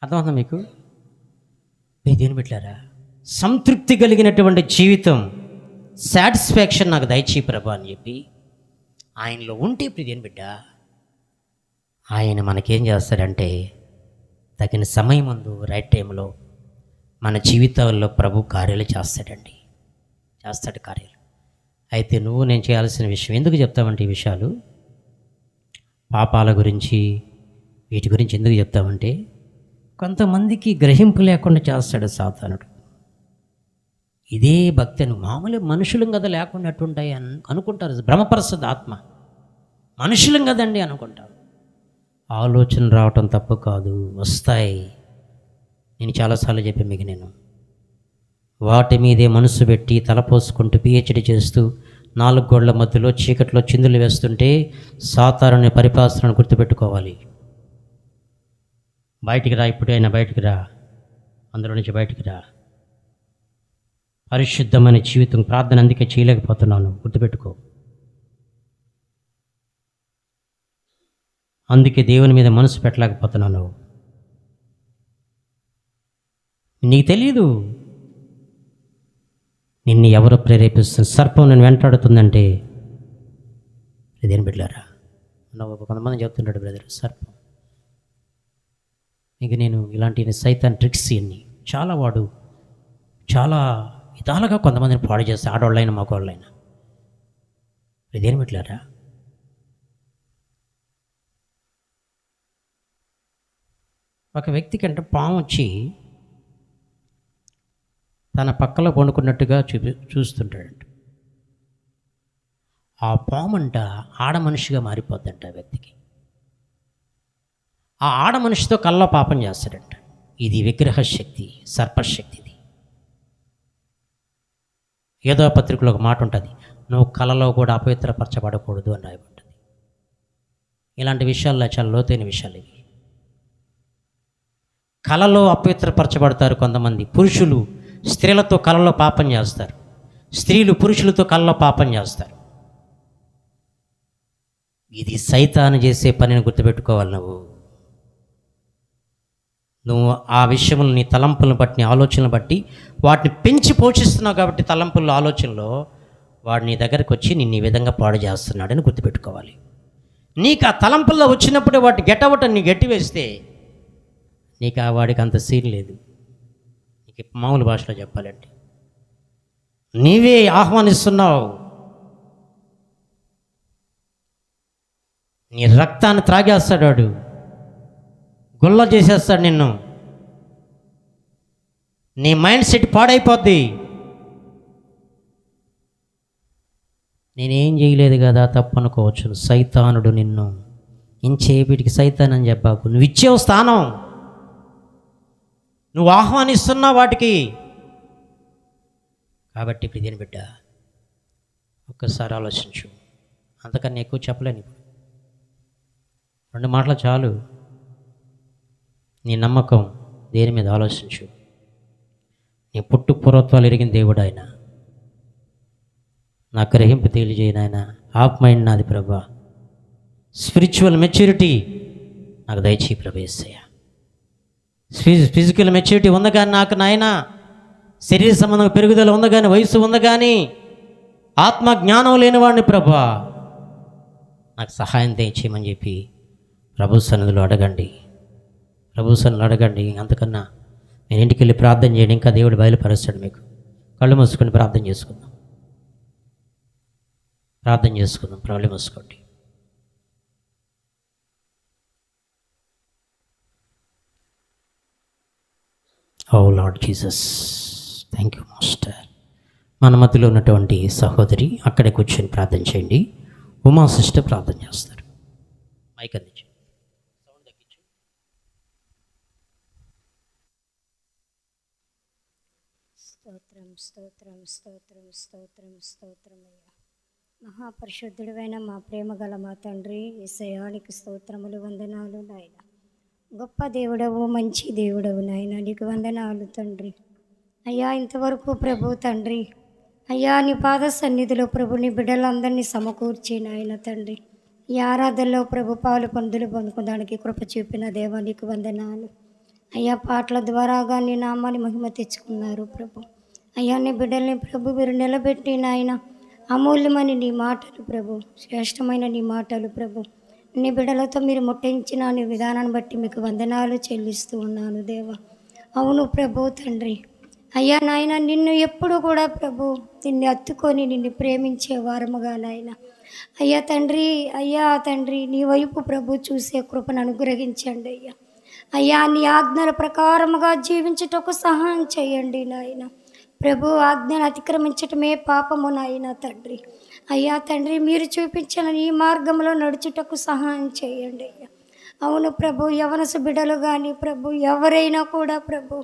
అర్థమవుతుందా మీకు? దేని బిడ్డలారా, సంతృప్తి కలిగినటువంటి జీవితం, సాటిస్ఫాక్షన్ నాకు దయచేయి ప్రభా అని చెప్పి ఆయనలో ఉంటే ప్రియదేని బిడ్డ, ఆయన మనకేం చేస్తాడంటే తగిన సమయం ముందు రైట్ టైంలో మన జీవితాల్లో ప్రభు కార్యాలు చేస్తాడండి. చేస్తాడు కార్యాలు. అయితే నువ్వు నేను చేయాల్సిన విషయం ఎందుకు చెప్తామంటే, ఈ విషయాలు పాపాల గురించి వీటి గురించి ఎందుకు చెప్తామంటే, కొంతమందికి గ్రహింపు లేకుండా చేస్తాడు సాతానుడు. ఇదే భక్తి అని మామూలు మనుషులం కదా లేకుండా ఎట్టుంటాయి అనుకుంటారు. భ్రమపరుస్తుంది ఆత్మ. మనుషులం కదండి అనుకుంటారు. ఆలోచన రావటం తప్పు కాదు, వస్తాయి. నేను చాలాసార్లు చెప్పాను మీకు. నేను వాటి మీదే మనసు పెట్టి తలపోసుకుంటూ పిహెచ్డి చేస్తూ 4 గోడల మధ్యలో చీకట్లో చిందులు వేస్తుంటే సాతానుని పరిపాలనను గుర్తుపెట్టుకోవాలి. బయటికి రా, ఇప్పుడైనా బయటికి రా, అందులో నుంచి బయటికి రా. పరిశుద్ధమైన జీవితం, ప్రార్థన అందుకే చేయలేకపోతున్నాను, గుర్తుపెట్టుకో. అందుకే దేవుని మీద మనసు పెట్టలేకపోతున్నాను. నీకు తెలీదు నిన్ను ఎవరు ప్రేరేపిస్తుంది. సర్పం నేను వెంటాడుతుందంటే ఇదేం బిడ్డలారా, కొంతమంది చెప్తుంటాడు, బ్రదర్ సర్పం. ఇక నేను ఇలాంటి సైతాన్ ట్రిక్స్ ఇవన్నీ వాడు చాలా విధాలుగా కొంతమందిని పాడు చేస్తే, ఆడవాళ్ళైనా మగవాళ్ళైనా. ఇదేం బిడ్డలారా, ఒక వ్యక్తికి అంటే పాము వచ్చి తన పక్కలో పండుకున్నట్టుగా చూస్తుంటాడంట. ఆ పామంట ఆడ మనిషిగా మారిపోద్దంట ఆ వ్యక్తికి. ఆ ఆడ మనిషితో కల్లో పాపం చేస్తాడంట. ఇది విగ్రహ శక్తి, సర్పశక్తిది. ఏదో పత్రికలో ఒక మాట ఉంటుంది, నువ్వు కళలో కూడా అపవిత్రపరచబడకూడదు అని రాయబడుతుంది. ఇలాంటి విషయాల్లో చాలా లోతైన విషయాలు ఇవి. కళలో అపవిత్రపరచబడతారు కొంతమంది. పురుషులు స్త్రీలతో కళలో పాపం చేస్తారు, స్త్రీలు పురుషులతో కళలో పాపం చేస్తారు. ఇది సైతాను చేసే పనిని గుర్తుపెట్టుకోవాలి. నువ్వు ఆ విషయంలో నీ తలంపులను బట్టి, నీ ఆలోచనలు బట్టి వాటిని పెంచి పోషిస్తున్నావు కాబట్టి తలంపుల్లో, ఆలోచనలో వాడు నీ దగ్గరకు వచ్చి నిన్ను ఈ విధంగా పాడు చేస్తున్నాడని గుర్తుపెట్టుకోవాలి. నీకు ఆ తలంపుల్లో వచ్చినప్పుడే వాటి గెట్టవటం నీ గట్టి వేస్తే నీకు ఆ వాడికి అంత సీన్ లేదు. నీకు మామూలు భాషలో చెప్పాలంటే నీవే ఆహ్వానిస్తున్నావు. నీ రక్తాన్ని త్రాగేస్తాడు వాడు, గుల్ల చేసేస్తాడు నిన్ను. నీ మైండ్ సెట్ పాడైపోద్ది. నేనేం చేయలేదు కదా తప్పు అనుకోవచ్చు. సైతానుడు నిన్ను ఇంచేపటికి సైతాన్ అని చెప్పాకు. నువ్వు ఇచ్చేవు స్థానం, నువ్వు ఆహ్వానిస్తున్నావు వాటికి. కాబట్టి ఇప్పుడు దీని బిడ్డ ఒక్కసారి ఆలోచించు. అంతకన్నా ఎక్కువ చెప్పలేను. 2 మాటలు చాలు. నీ నమ్మకం దేని మీద ఆలోచించు. నీ పుట్టు పూర్వత్వాలు ఎరిగిన దేవుడు ఆయన. నా గ్రహింపు తెలియజేయను ఆయన. హాఫ్ మైండ్ నాది ప్రభా. స్పిరిచువల్ మెచ్యూరిటీ నాకు దయచేయి ప్రభా యేసయ్య. ఫిజికల్ మెచ్యూరిటీ ఉంది కానీ నాకు నాయన, శరీర సంబంధం పెరుగుదల ఉంది కానీ, వయసు ఉంది కానీ ఆత్మ జ్ఞానం లేనివాడిని ప్రభా, నాకు సహాయం దయచేయమని చెప్పి ప్రభు సన్నిధిలో అడగండి. ప్రభు సన్నిధిలో అడగండి. అంతకన్నా నేను ఇంటికి వెళ్ళి ప్రార్థన చేయండి, ఇంకా దేవుడు బయలుపరుస్తాడు మీకు. కళ్ళు మూసుకొని ప్రార్థన చేసుకుందాం. ప్రార్థన చేసుకుందాం. కళ్ళు మూసుకోండి. Oh lord Jesus, thank you master. మన మధ్యలో ఉన్నటువంటి సహోదరి అక్కడే కూర్చొని ప్రార్థన చేయండి. ఉమా సిస్టర్ ప్రార్థన చేస్తారు. మైక్ అందించు. సౌండ్ తగ్గించు. స్తోత్రం స్తోత్రం స్తోత్రం స్తోత్రం స్తోత్రం అయ్యా. మహాపరిశుద్ధుడైన మా ప్రేమ గల మా తండ్రి యేసయ్యానికి స్తోత్రములు, వందనాలు నాయన. గొప్ప దేవుడవు, మంచి దేవుడవు నాయన, నీకు వందనాలు తండ్రి. అయ్యా ఇంతవరకు ప్రభు తండ్రి, అయ్యా నీ పాద సన్నిధిలో ప్రభు నీ బిడ్డలందరినీ సమకూర్చి నాయన తండ్రి, ఈ ఆరాధనలో ప్రభు పాలు పందులు పొందుకోవడానికి కృప చూపిన దేవా నీకు వందనాలు. అయ్యా పాటల ద్వారాగా నీ నామాన్ని మహిమ తెచ్చుకున్నారు ప్రభు. అయ్యా నీ బిడ్డల్ని ప్రభు మీరు నిలబెట్టి నాయన, అమూల్యమైన నీ మాటలు ప్రభు, శ్రేష్టమైన నీ మాటలు ప్రభు, నీ బిడ్డలతో మీరు ముట్టించిన నీ విధానాన్ని బట్టి మీకు వందనాలు చెల్లిస్తూ ఉన్నాను దేవా. అవును ప్రభు తండ్రి, అయ్యా నాయన నిన్ను ఎప్పుడు కూడా ప్రభు నిన్ను హత్తుకొని నిన్ను ప్రేమించే వారముగా నాయన, అయ్యా తండ్రి, అయ్యా తండ్రి నీ వైపు ప్రభు చూసే కృపను అనుగ్రహించండి అయ్యా. అయ్యా నీ ఆజ్ఞల ప్రకారముగా జీవించుటకు సహాయం చేయండి నాయన. ప్రభు ఆజ్ఞను అతిక్రమించటమే పాపము నాయన తండ్రి. అయ్యా తండ్రి మీరు చూపించిన ఈ మార్గంలో నడుచుటకు సహాయం చేయండి అయ్యా. అవును ప్రభు, యవనసు బిడ్డలు కానీ ప్రభు ఎవరైనా కూడా ప్రభు,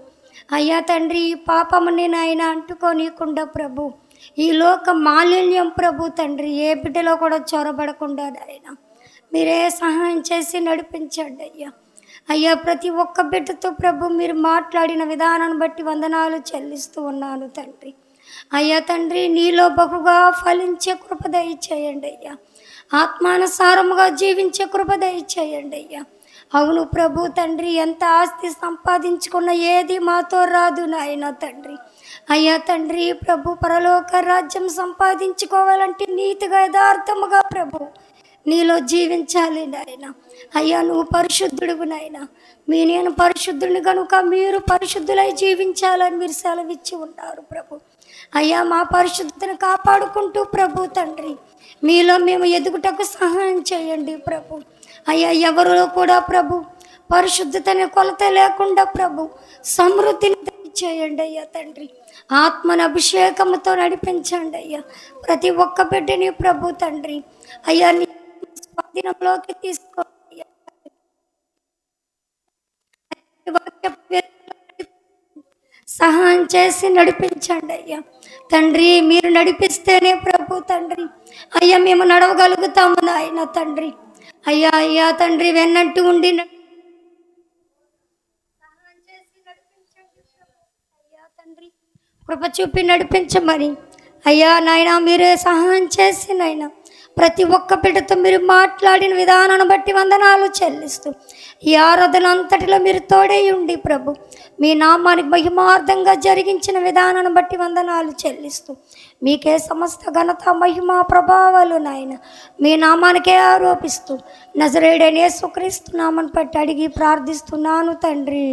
అయ్యా తండ్రి ఈ పాపముని నాయన అంటుకోనీయకుండా ప్రభు, ఈ లోక మాలిన్యం ప్రభు తండ్రి ఏ బిడ్డలో కూడా చొరబడకుండా నాయన మీరే సహాయం చేసి నడిపించండి అయ్యా. అయ్యా ప్రతి ఒక్క బిడ్డతో ప్రభు మీరు మాట్లాడిన విధానాన్ని బట్టి వందనాలు చెల్లిస్తూ ఉన్నాను తండ్రి. అయ్యా తండ్రి నీలో బహుగా ఫలించే కృప దయచేయండి అయ్యా. ఆత్మానుసారముగా జీవించే కృప దయచేయండి అయ్యా. అవును ప్రభు తండ్రి, ఎంత ఆస్తి సంపాదించుకున్న ఏది మాతో రాదు నాయన తండ్రి. అయ్యా తండ్రి ప్రభు పరలోక రాజ్యం సంపాదించుకోవాలంటే నీతిగా యథార్థముగా ప్రభు నీలో జీవించాలి నాయన. అయ్యా నువ్వు పరిశుద్ధుడువు నాయన, నేను పరిశుద్ధుడిని కనుక మీరు పరిశుద్ధులై జీవించాలని మీరు సెలవిచ్చి ఉన్నారు ప్రభు. అయ్యా మా పరిశుద్ధతను కాపాడుకుంటూ ప్రభు తండ్రి మీలో మేము ఎదుగుటకు సహాయం చేయండి ప్రభు. అయ్యా ఎవరిలో కూడా ప్రభు పరిశుద్ధతని కొలత లేకుండా ప్రభు సమృద్ధిని చేయండి అయ్యా తండ్రి. ఆత్మను అభిషేకంతో నడిపించండి అయ్యా. ప్రతి ఒక్క బిడ్డని ప్రభు తండ్రి అయ్యా నీ స్వాధీనంలోకి తీసుకోండి. సహాయం చేసి నడిపించండి అయ్యా తండ్రి. మీరు నడిపిస్తేనే ప్రభు తండ్రి అయ్యా మేము నడవగలుగుతాము నాయన తండ్రి. అయ్యా అయ్యా తండ్రి వెన్నట్టు ఉండి సహాయం చేసి నడిపించండి అయ్యా తండ్రి. కృప చూపి నడిపించమని అయ్యా నాయన మీరే సహాయం చేసి నాయన ప్రతి ఒక్క బిడ్డతో మీరు మాట్లాడిన విధానాన్ని బట్టి వందనాలు చెల్లిస్తూ ఈ ఆరాధన అంతటిలో మీరు తోడై ఉండి ప్రభు మీ నామానికి మహిమార్థంగా జరిగించిన విధానాన్ని బట్టి వందనాలు చెల్లిస్తూ మీకే సమస్త ఘనత మహిమ ప్రభావాలు నాయన మీ నామానికే ఆరోపిస్తూ నజరేయుడైన యేసుక్రీస్తు నామమును బట్టి అడిగి ప్రార్థిస్తున్నాను తండ్రి.